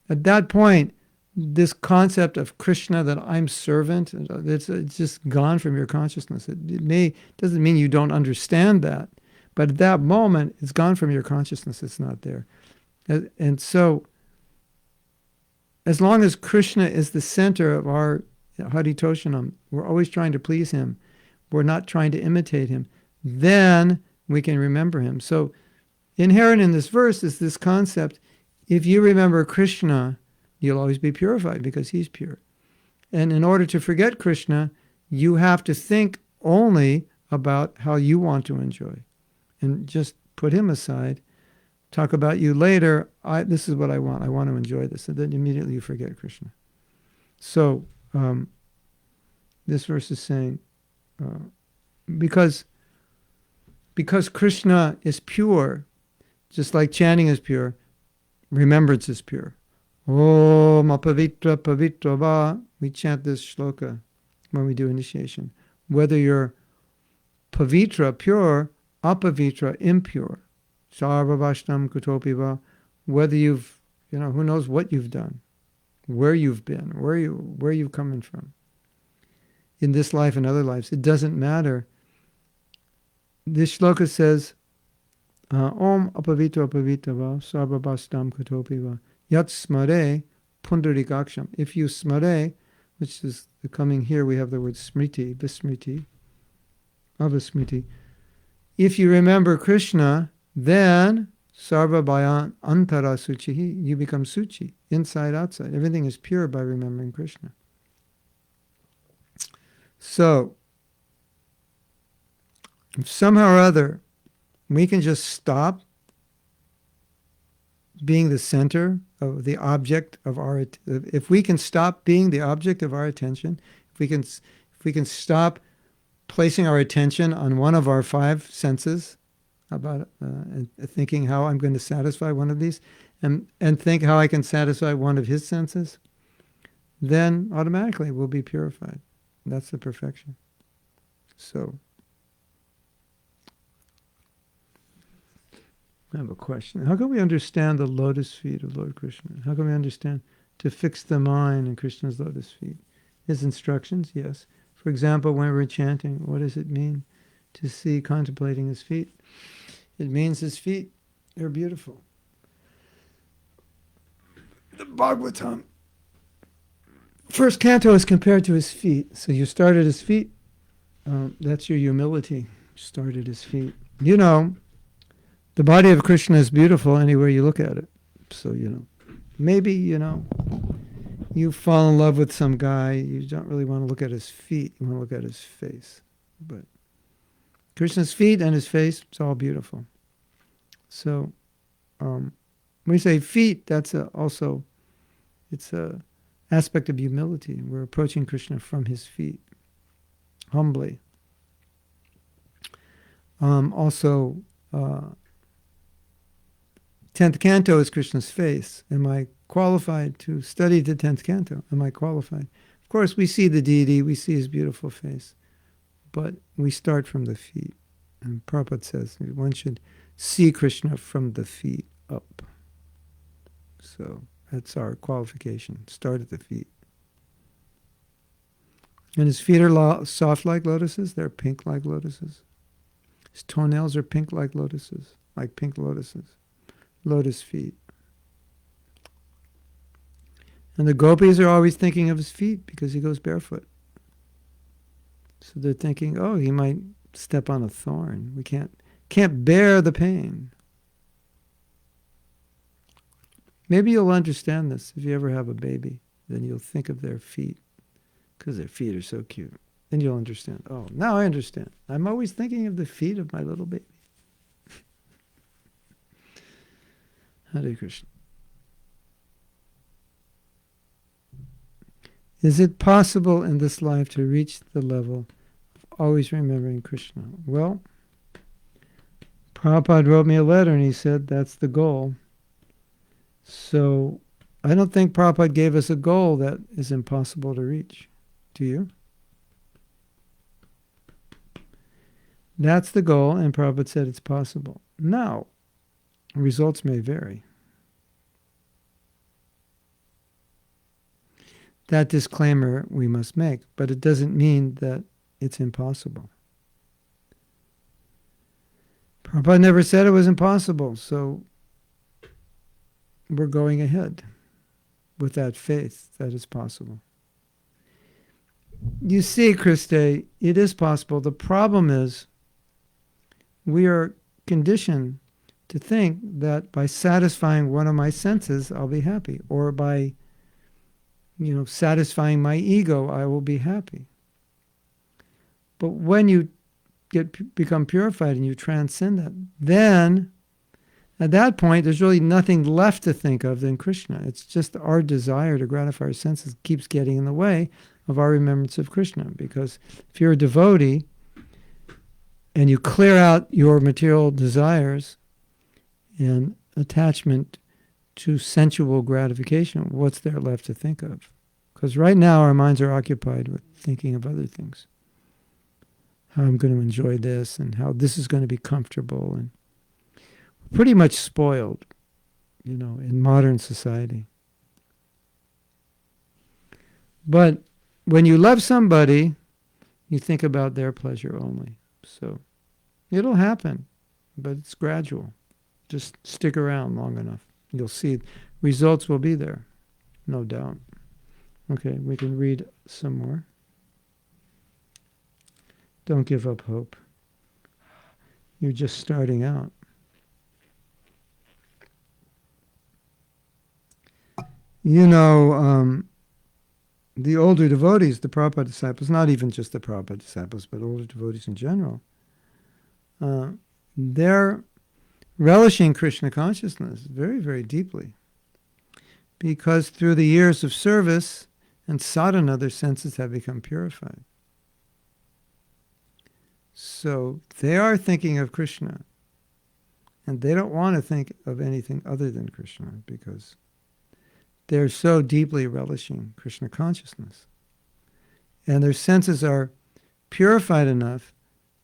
At that point, this concept of Krishna, that I'm servant, it's just gone from your consciousness. It doesn't mean you don't understand that, but at that moment, it's gone from your consciousness. It's not there. And so, as long as Krishna is the center of our Haritoshanam, we're always trying to please him, we're not trying to imitate him, then we can remember him. So inherent in this verse is this concept: if you remember Krishna, you'll always be purified because he's pure. And in order to forget Krishna, you have to think only about how you want to enjoy and just put him aside. Talk about you later. This is what I want. I want to enjoy this. And then immediately you forget Krishna. So this verse is saying, because Krishna is pure, just like chanting is pure, remembrance is pure. Om apavitra pavitra va. We chant this shloka when we do initiation. Whether you're pavitra, pure, apavitra, impure. Sarva Vaishnavam kutopi va. Whether you've, who knows what you've done, where you've been, where you've coming from. In this life and other lives, it doesn't matter. This shloka says, Om apavitra apavitra va, sarva Vaishnavam kutopi va. Yat smare pundarikaksham. If you smare, which is the coming here, we have the word smriti, vismriti, avasmriti. If you remember Krishna, then sarva bhayan antara suchihi, you become suchi, inside, outside. Everything is pure by remembering Krishna. So, if somehow or other we can just stop being the center of the object of our, if we can stop being the object of our attention, if we can stop placing our attention on one of our five senses, about thinking how I'm going to satisfy one of these, and think how I can satisfy one of his senses, then automatically we'll be purified. That's the perfection. So, I have a question. How can we understand the lotus feet of Lord Krishna? How can we understand to fix the mind in Krishna's lotus feet? His instructions, yes. For example, when we're chanting, what does it mean to see contemplating his feet? It means his feet, they're beautiful. The Bhagavatam, first canto is compared to his feet. So you start at his feet. That's your humility. Start at his feet. The body of Krishna is beautiful anywhere you look at it. So, maybe, you fall in love with some guy, you don't really want to look at his feet, you want to look at his face. But Krishna's feet and his face, it's all beautiful. So, when we say feet, that's it's a aspect of humility. We're approaching Krishna from his feet, humbly. Also, 10th canto is Krishna's face. Am I qualified to study the 10th canto? Am I qualified? Of course, we see the deity, we see his beautiful face, but we start from the feet. And Prabhupada says one should see Krishna from the feet up. So that's our qualification. Start at the feet. And his feet are soft like lotuses. They're pink like lotuses. His toenails are pink like lotuses, like pink lotuses. Lotus feet. And the gopis are always thinking of his feet because he goes barefoot. So they're thinking, oh, he might step on a thorn. We can't bear the pain. Maybe you'll understand this if you ever have a baby. Then you'll think of their feet because their feet are so cute. Then you'll understand. Oh, now I understand. I'm always thinking of the feet of my little baby. Hare Krishna. Is it possible in this life to reach the level of always remembering Krishna? Well, Prabhupada wrote me a letter and he said that's the goal. So I don't think Prabhupada gave us a goal that is impossible to reach. Do you? That's the goal, and Prabhupada said it's possible. Now, results may vary. That disclaimer we must make, but it doesn't mean that it's impossible. Prabhupada never said it was impossible, so we're going ahead with that faith that it's possible. You see, Christe, it is possible. The problem is we are conditioned to think that by satisfying one of my senses, I'll be happy, or by satisfying my ego, I will be happy. But when you become purified and you transcend that, then at that point, there's really nothing left to think of than Krishna. It's just our desire to gratify our senses keeps getting in the way of our remembrance of Krishna. Because if you're a devotee and you clear out your material desires and attachment to sensual gratification, what's there left to think of? Because right now our minds are occupied with thinking of other things. How I'm going to enjoy this and how this is going to be comfortable. And we're pretty much spoiled, in modern society. But when you love somebody, you think about their pleasure only. So it'll happen, but it's gradual. Just stick around long enough. You'll see results will be there, no doubt. Okay, we can read some more. Don't give up hope. You're just starting out. The older devotees, the Prabhupada disciples, not even just the Prabhupada disciples, but older devotees in general, they're relishing Krishna consciousness very, very deeply. Because through the years of service and sadhana, their senses have become purified. So they are thinking of Krishna. And they don't want to think of anything other than Krishna because they're so deeply relishing Krishna consciousness. And their senses are purified enough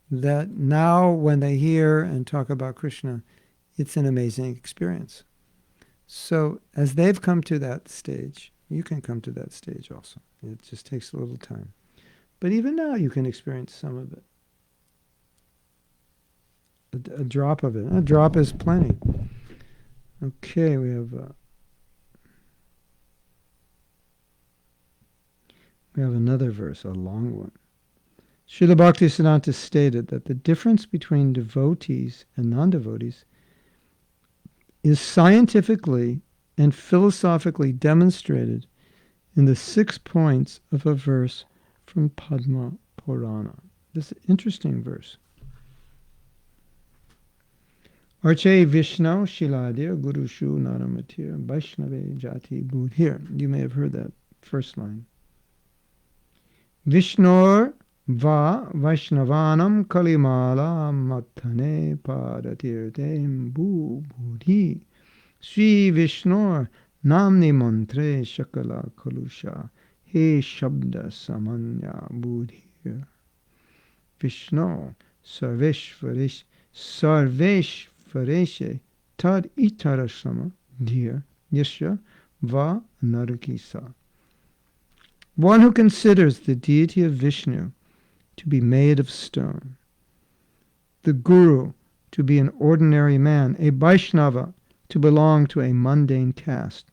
that now when they hear and talk about Krishna, it's an amazing experience. So as they've come to that stage, you can come to that stage also. It just takes a little time. But even now you can experience some of it. A drop of it. A drop is plenty. Okay, we have another verse, a long one. Srila Bhaktisiddhanta stated that the difference between devotees and non-devotees is scientifically and philosophically demonstrated in the 6 points of a verse from Padma Purana. This is an interesting verse. Arche Vishnu Shiladir Gurushu Naramatir Vaishnave Jati Budhir. You may have heard that first line. Vishnor va Vaishnavanam Kalimala Matane Padatirtem Bu Budhi Sri Vishnor Namni Mantre Shakala Kalusha He Shabda Samanya Budhir. Vishnu Sarveshvarish Fareshe tad itarasama dhir yasha va narakisa. One who considers the deity of Vishnu to be made of stone, the Guru to be an ordinary man, a Vaishnava to belong to a mundane caste,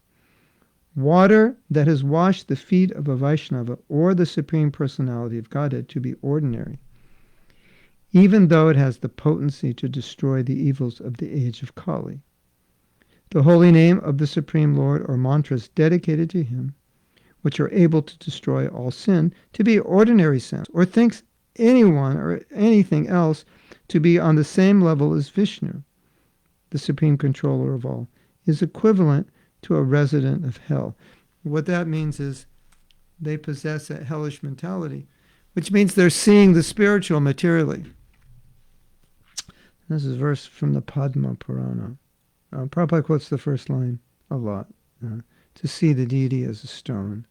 water that has washed the feet of a Vaishnava or the Supreme Personality of Godhead to be ordinary, even though it has the potency to destroy the evils of the age of Kali. The holy name of the Supreme Lord or mantras dedicated to him, which are able to destroy all sin, to be ordinary sense, or thinks anyone or anything else to be on the same level as Vishnu, the supreme controller of all, is equivalent to a resident of hell. What that means is they possess a hellish mentality, which means they're seeing the spiritual materially. This is a verse from the Padma Purana. Prabhupada quotes the first line a lot. To see the deity as a stone,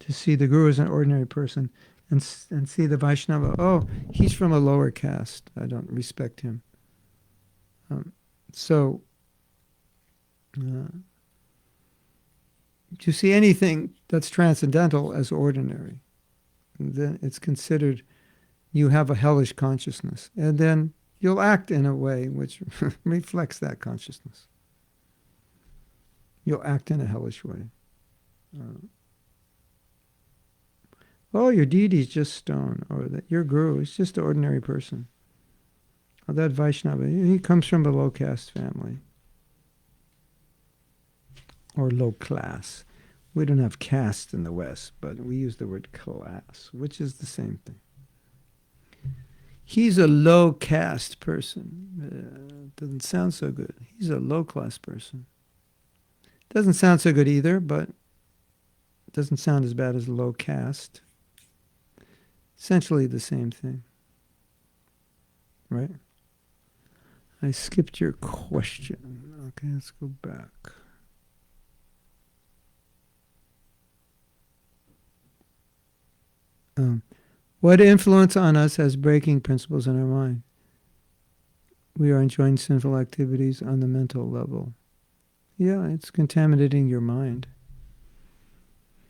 to see the guru as an ordinary person, and see the Vaishnava, oh, he's from a lower caste. I don't respect him. So, to see anything that's transcendental as ordinary, then it's considered you have a hellish consciousness. And then you'll act in a way which reflects that consciousness. You'll act in a hellish way. Oh, your deity's just stone, or that your guru is just an ordinary person. Or that Vaishnava, he comes from a low caste family. Or low class. We don't have caste in the West, but we use the word class, which is the same thing. He's a low caste person. Doesn't sound so good. He's a low class person. Doesn't sound so good either, but it doesn't sound as bad as low caste. Essentially the same thing. Right? I skipped your question. Okay, let's go back. What influence on us has breaking principles in our mind? We are enjoying sinful activities on the mental level. Yeah, it's contaminating your mind.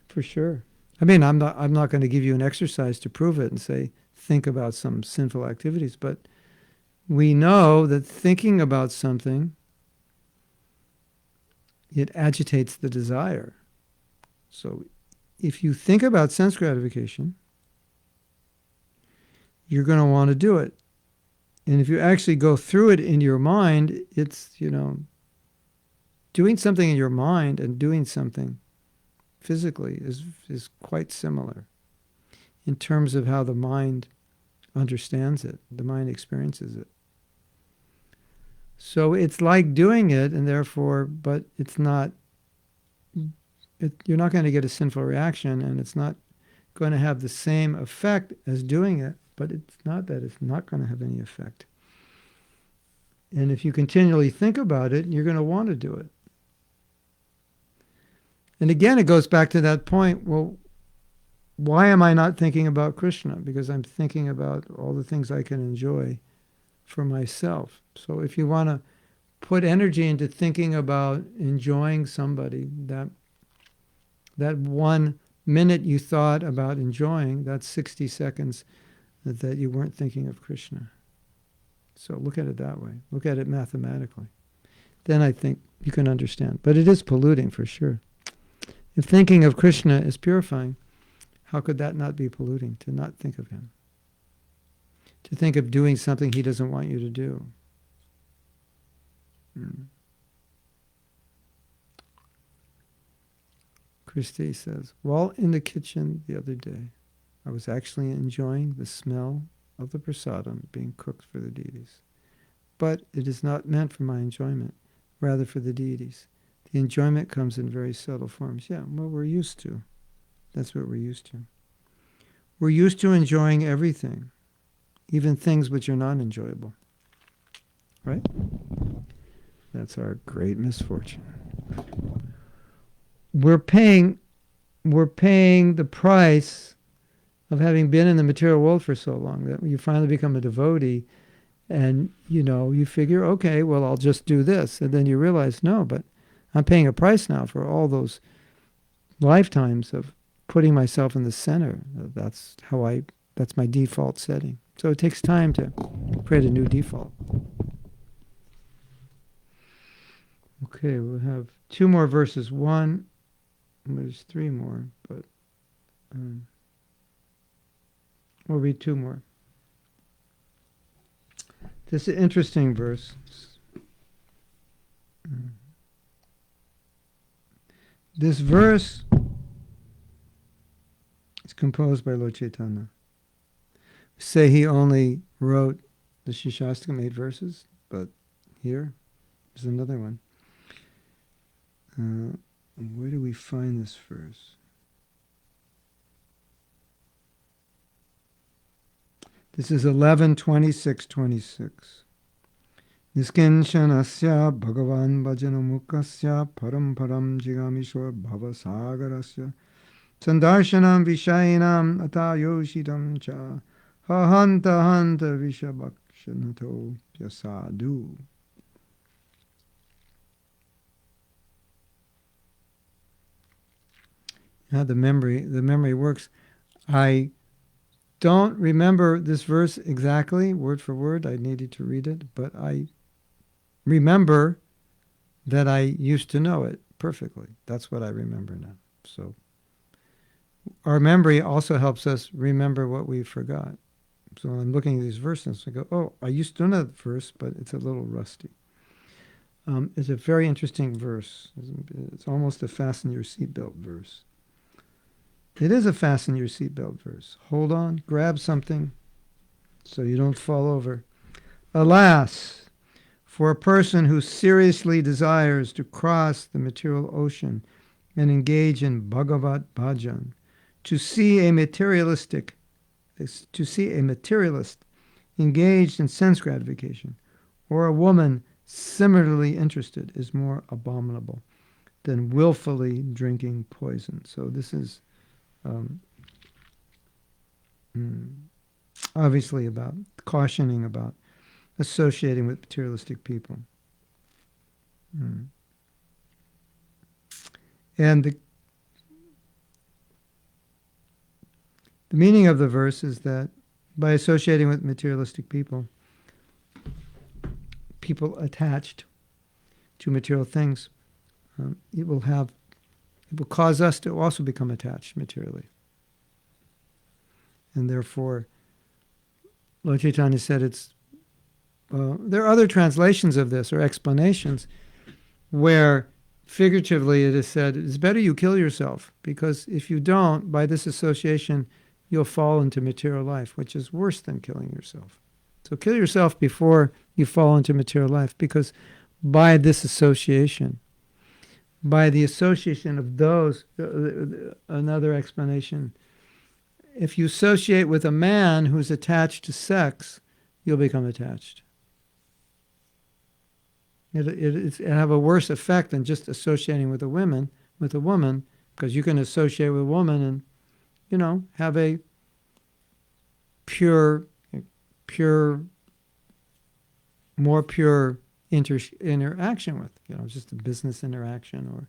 For sure. I mean, I'm not going to give you an exercise to prove it and say, think about some sinful activities, but we know that thinking about something, it agitates the desire. So if you think about sense gratification, you're going to want to do it. And if you actually go through it in your mind, it's, doing something in your mind and doing something physically is quite similar in terms of how the mind understands it, the mind experiences it. So it's like doing it, and therefore, but it's not, you're not going to get a sinful reaction, and it's not going to have the same effect as doing it, but it's not that it's not going to have any effect. And if you continually think about it, you're going to want to do it. And again, it goes back to that point, well, why am I not thinking about Krishna? Because I'm thinking about all the things I can enjoy for myself. So if you want to put energy into thinking about enjoying somebody, that 1 minute you thought about enjoying, that's 60 seconds that you weren't thinking of Krishna. So look at it that way. Look at it mathematically. Then I think you can understand. But it is polluting for sure. If thinking of Krishna is purifying, how could that not be polluting, to not think of him? To think of doing something he doesn't want you to do. Christy says, while in the kitchen the other day, I was actually enjoying the smell of the prasadam being cooked for the deities. But it is not meant for my enjoyment, rather for the deities. The enjoyment comes in very subtle forms. Yeah, well, we're used to. That's what we're used to. We're used to enjoying everything, even things which are not enjoyable. Right? That's our great misfortune. We're paying the price of having been in the material world for so long that you finally become a devotee and, you figure, okay, well, I'll just do this. And then you realize, no, but I'm paying a price now for all those lifetimes of putting myself in the center. That's my default setting. So it takes time to create a new default. Okay, we'll have 2 more verses. There's 3 more, but we'll read 2 more. This is an interesting verse. This verse is composed by Lord Chaitanya. We say he only wrote the Shishastakam 8 verses, but here is another one. Where do we find this verse? This is 11:26-26. Niskincanasya bhagavan bhajanamukasya param param jigamishwar bhavasagarasya sandarshanam vishainam atayoshitam cha hahanta hanta vishabhakshanato pyasadu. How the memory works. I don't remember this verse exactly, word for word. I needed to read it, but I remember that I used to know it perfectly. That's what I remember now. So our memory also helps us remember what we forgot. So I'm looking at these verses, I go, oh, I used to know that verse, but it's a little rusty. It's a very interesting verse. It's almost a fasten your seatbelt verse. It is a fasten your seatbelt verse. Hold on, grab something so you don't fall over. Alas, for a person who seriously desires to cross the material ocean and engage in Bhagavat Bhajan, to see a materialist engaged in sense gratification, or a woman similarly interested, is more abominable than willfully drinking poison. So this is obviously about cautioning about associating with materialistic people. And the meaning of the verse is that by associating with materialistic people, people attached to material things, it will cause us to also become attached materially. And therefore, Lord Chaitanya said there are other translations of this or explanations where figuratively it is said, it's better you kill yourself, because if you don't, by this association, you'll fall into material life, which is worse than killing yourself. So kill yourself before you fall into material life, because by this association, by the association of those, another explanation, if you associate with a man who's attached to sex, you'll become attached. It have a worse effect than just associating with a woman, because you can associate with a woman and, have a more pure interaction with, just a business interaction or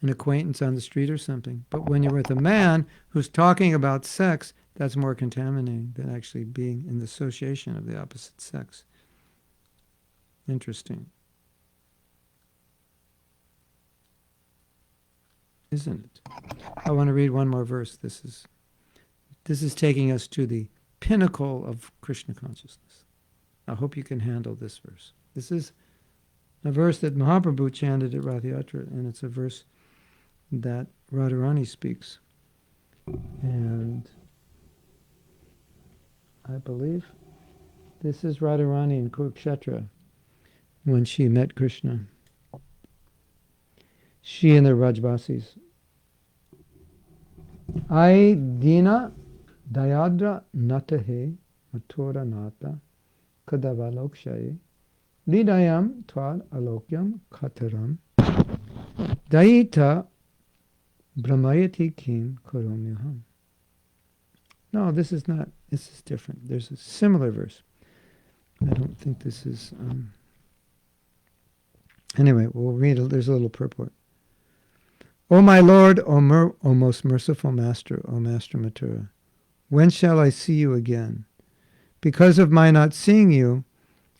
an acquaintance on the street or something. But when you're with a man who's talking about sex, that's more contaminating than actually being in the association of the opposite sex. Interesting. Isn't it? I want to read one more verse. This is taking us to the pinnacle of Krishna consciousness. I hope you can handle this verse. This is a verse that Mahaprabhu chanted at Rath Yatra, and it's a verse that Radharani speaks. And I believe this is Radharani in Kurukshetra when she met Krishna. She and the Rajvasis. Ai dina dayadra natahe mathura nata kadavalokshaye lidayam twad alokyam khataram daita brahmayati kim karomyaham. No, this is not. This is different. There's a similar verse. I don't think this is... Anyway, we'll read. There's a little purport. O my Lord, O most merciful Master, O Master Mathura, when shall I see you again? Because of my not seeing you,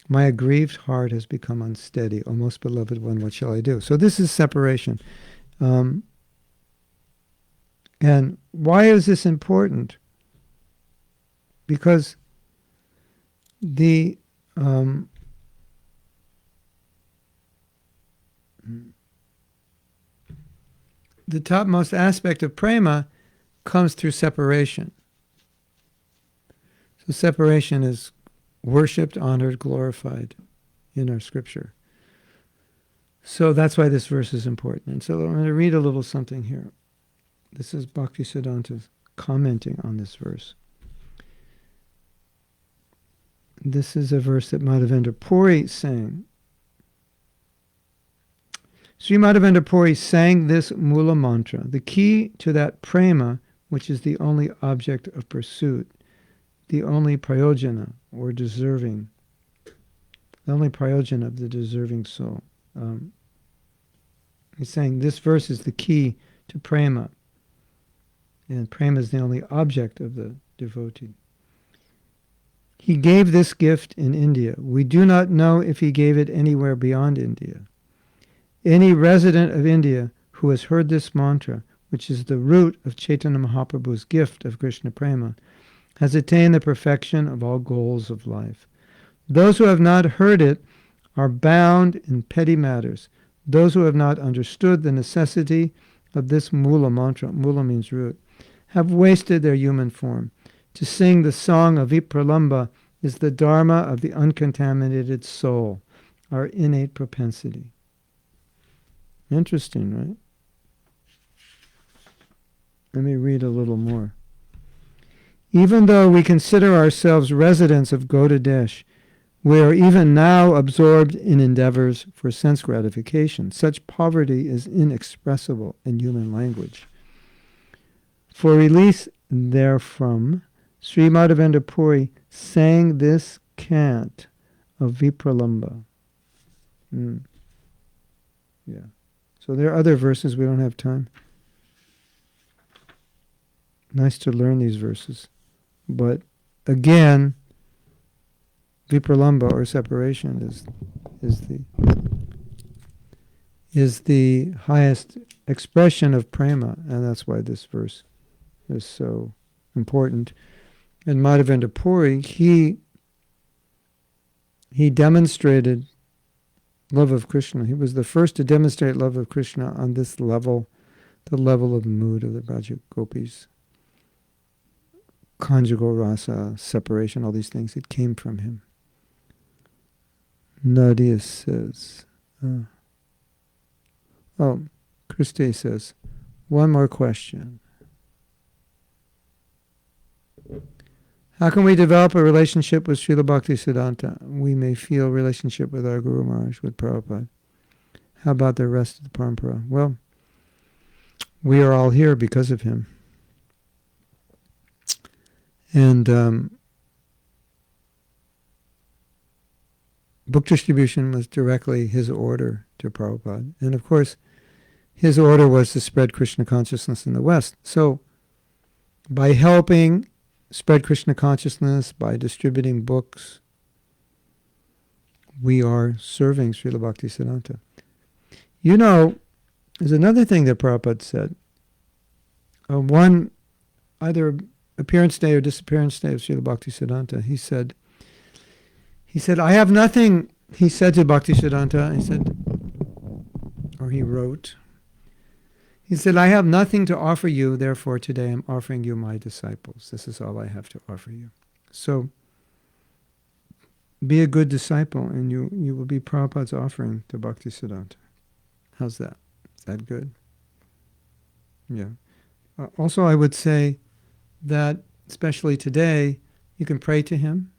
my aggrieved heart has become unsteady. O most beloved one, what shall I do? So this is separation. And why is this important? Because the topmost aspect of prema comes through separation. So separation is worshipped, honored, glorified in our scripture. So that's why this verse is important. And so I'm going to read a little something here. This is Bhaktisiddhanta commenting on this verse. This is a verse that Madhavendra Puri sang. Sri Madhavendra Puri sang this Mula mantra, the key to that prema, which is the only object of pursuit, the only prayojana, or deserving, the only prayojana of the deserving soul. He's saying this verse is the key to prema, and prema is the only object of the devotee. He gave this gift in India. We do not know if he gave it anywhere beyond India. Any resident of India who has heard this mantra, which is the root of Chaitanya Mahaprabhu's gift of Krishna Prema, has attained the perfection of all goals of life. Those who have not heard it are bound in petty matters. Those who have not understood the necessity of this Mula mantra, Mula means root, have wasted their human form. To sing the song of Vipralamba is the dharma of the uncontaminated soul, our innate propensity. Interesting, right? Let me read a little more. Even though we consider ourselves residents of Gaudadesh, we are even now absorbed in endeavors for sense gratification. Such poverty is inexpressible in human language. For release therefrom, Sri Madhavendra Puri sang this cant of Vipralamba. Yeah. So there are other verses, we don't have time. Nice to learn these verses. But again, Vipralamba, or separation, is the highest expression of prema, and that's why this verse is so important. And Madhavendra Puri, he demonstrated love of Krishna. He was the first to demonstrate love of Krishna on this level, the level of mood of the Braja Gopis. Conjugal rasa, separation, all these things, it came from him. Nadia says, Christe says, one more question. How can we develop a relationship with Srila Bhaktisiddhanta? We may feel relationship with our Guru Maharaj, with Prabhupada. How about the rest of the Parampara? Well, we are all here because of him. And book distribution was directly his order to Prabhupada. And of course, his order was to spread Krishna consciousness in the West. So, by helping spread Krishna consciousness, by distributing books, we are serving Srila Bhaktisiddhanta. You know, there's another thing that Prabhupada said. One, either appearance day or disappearance day of Srila Bhaktisiddhanta, he said, I have nothing, he said to Bhaktisiddhanta, he wrote, he said, I have nothing to offer you, therefore today I'm offering you my disciples. This is all I have to offer you. So, be a good disciple and you will be Prabhupada's offering to Bhaktisiddhanta. How's that? Is that good? Yeah. Also, I would say that, especially today, you can pray to him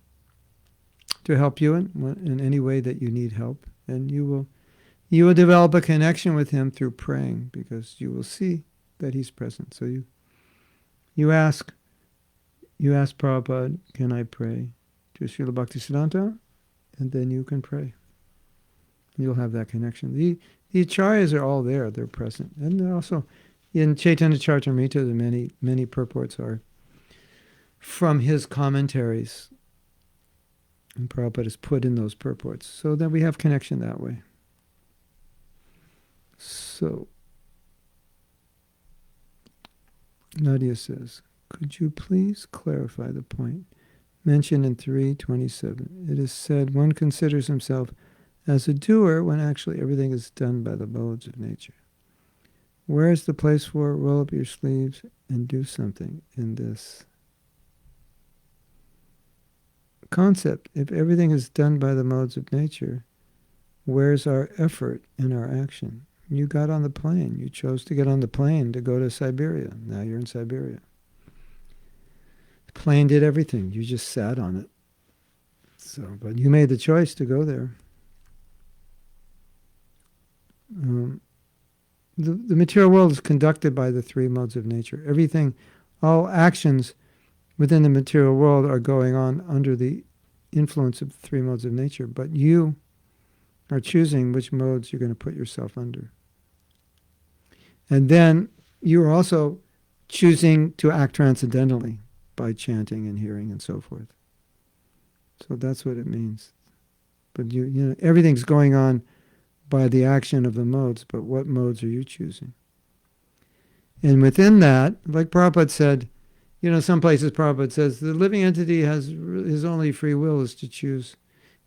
to help you in any way that you need help. And you will develop a connection with him through praying, because you will see that he's present. So you ask Prabhupada, can I pray to Srila Bhaktisiddhanta? And then you can pray. You'll have that connection. The acharyas are all there, they're present. And they're also, in Chaitanya Charitamrita, the many purports are from his commentaries. And Prabhupada is put in those purports. So that we have connection that way. So, Nadia says, could you please clarify the point mentioned in 327? It is said one considers himself as a doer when actually everything is done by the modes of nature. Where is the place for roll up your sleeves and do something in this concept? If everything is done by the modes of nature, where's our effort in our action? You got on the plane. You chose to get on the plane to go to Siberia. Now you're in Siberia. The plane did everything. You just sat on it. So, but you made the choice to go there. The material world is conducted by the three modes of nature. Everything, all actions within the material world are going on under the influence of the three modes of nature, but you are choosing which modes you're going to put yourself under. And then you are also choosing to act transcendentally by chanting and hearing and so forth. So that's what it means. But you know, everything's going on by the action of the modes, but what modes are you choosing? And within that, like Prabhupada said, you know, some places Prabhupada says the living entity has his only free will is to choose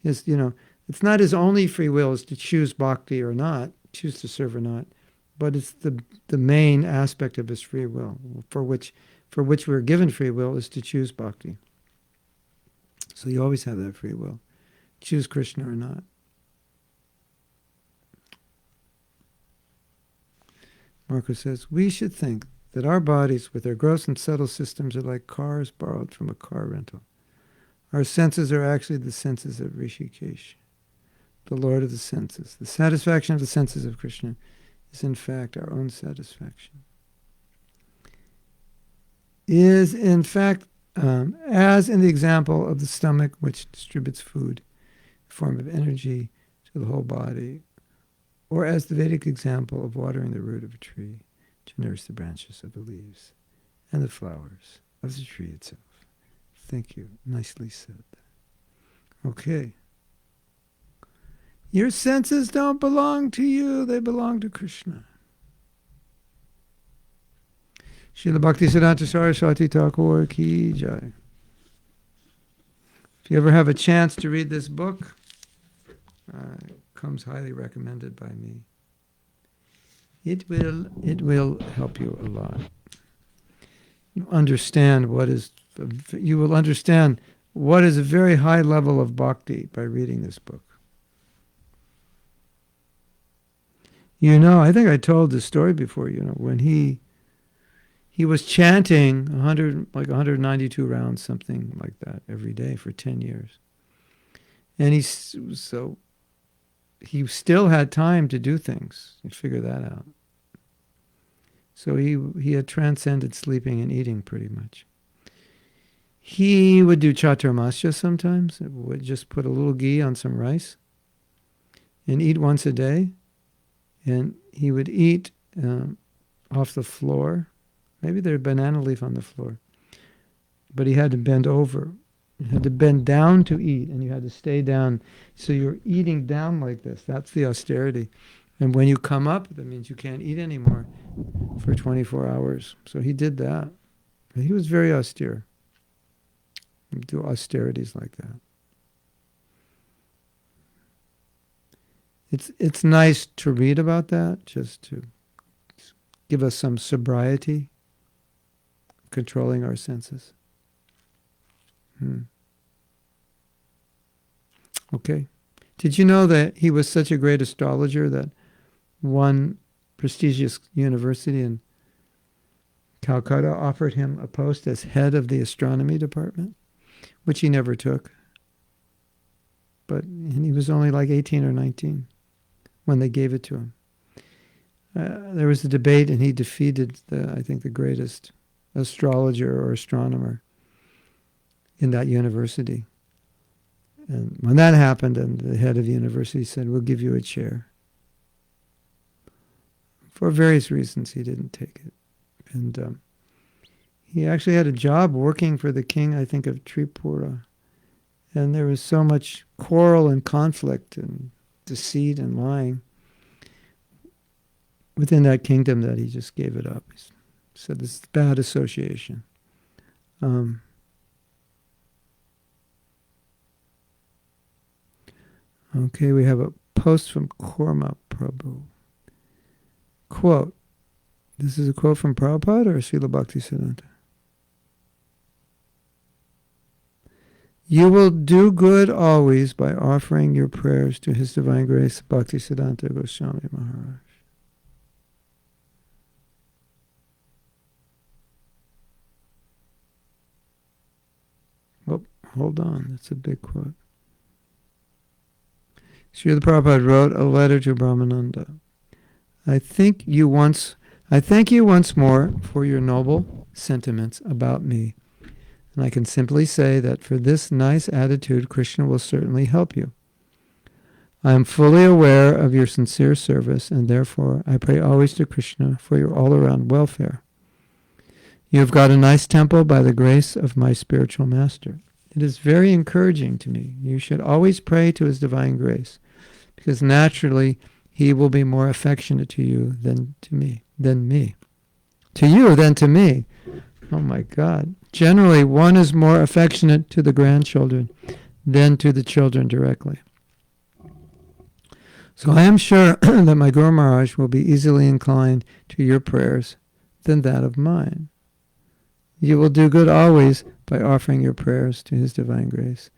his, you know, it's not his only free will is to choose bhakti or not, choose to serve or not, but it's the main aspect of his free will, for which we're given free will is to choose bhakti. So you always have that free will. Choose Krishna or not. Marcus says, we should think that our bodies with their gross and subtle systems are like cars borrowed from a car rental. Our senses are actually the senses of Rishikesh, the Lord of the senses. The satisfaction of the senses of Krishna is in fact our own satisfaction. Is in fact, as in the example of the stomach which distributes food in the form of energy to the whole body, or as the Vedic example of watering the root of a tree to nourish the branches of the leaves and the flowers of the tree itself. Thank you. Nicely said. Okay. Your senses don't belong to you. They belong to Krishna. Srila Bhaktisiddhanta Saraswati Thakura ki jai. If you ever have a chance to read this book, comes highly recommended by me. It will help you a lot. You understand you will understand what is a very high level of bhakti by reading this book. You know, I think I told this story before, you know, when he was chanting 192 rounds, something like that, every day for 10 years. And he still had time to do things and figure that out. So he had transcended sleeping and eating pretty much. He would do chaturmasya sometimes. It would just put a little ghee on some rice and eat once a day. And he would eat off the floor. Maybe there's a banana leaf on the floor. But he had to bend over. You had to bend down to eat, and you had to stay down. So you're eating down like this. That's the austerity. And when you come up, that means you can't eat anymore for 24 hours. So he did that. He was very austere. He'd do austerities like that. It's nice to read about that, just to give us some sobriety, controlling our senses. Okay. Did you know that he was such a great astrologer that one prestigious university in Calcutta offered him a post as head of the astronomy department, which he never took. And he was only like 18 or 19 when they gave it to him. There was a debate, and he defeated I think the greatest astrologer or astronomer in that university. And when that happened, and the head of the university said, we'll give you a chair. For various reasons, he didn't take it. And he actually had a job working for the king, I think, of Tripura. And there was so much quarrel and conflict and deceit and lying within that kingdom that he just gave it up. He said, this is bad association. Okay, we have a post from Korma Prabhu. Quote. This is a quote from Prabhupada or Srila Bhaktisiddhanta? You will do good always by offering your prayers to His Divine Grace Bhaktisiddhanta Goswami Maharaj. Oh, hold on. That's a big quote. Srila Prabhupada wrote a letter to Brahmananda. I thank you once more for your noble sentiments about me. And I can simply say that for this nice attitude, Krishna will certainly help you. I am fully aware of your sincere service, and therefore I pray always to Krishna for your all-around welfare. You have got a nice temple by the grace of my spiritual master. It is very encouraging to me. You should always pray to his divine grace, because naturally he will be more affectionate to you than me. To you than to me. Oh my God. Generally, one is more affectionate to the grandchildren than to the children directly. So I am sure that my Guru Maharaj will be easily inclined to your prayers than that of mine. You will do good always by offering your prayers to his divine grace.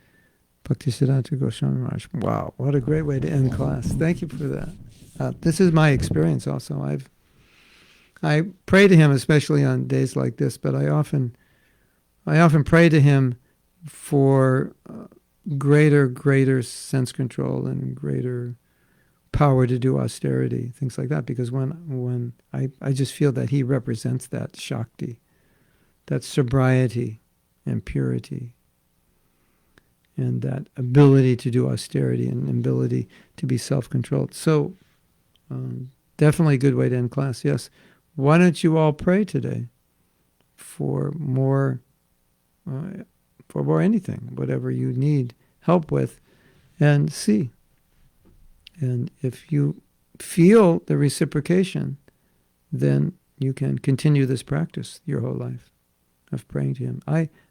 Bhaktisiddhanta Goswami Maharaj. Wow, what a great way to end class. Thank you for that. This is my experience also. I pray to him, especially on days like this, but I often pray to him for greater sense control and greater power to do austerity, things like that, because when I just feel that he represents that Shakti, that sobriety and purity, and that ability to do austerity and ability to be self-controlled. So definitely a good way to end class. Yes. Why don't you all pray today for more anything, whatever you need help with, and see. And if you feel the reciprocation, then you can continue this practice your whole life of praying to him.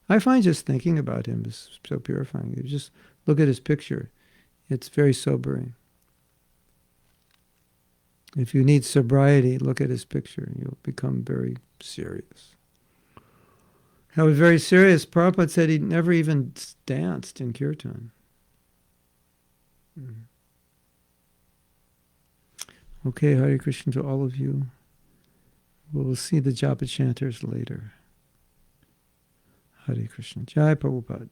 I find just thinking about him is so purifying. You just look at his picture. It's very sobering. If you need sobriety, look at his picture. You'll become very serious. I was very serious. Prabhupada said he never even danced in kirtan. Okay, Hare Krishna to all of you. We'll see the Japa chanters later. Hare Krishna. Jai Prabhupada.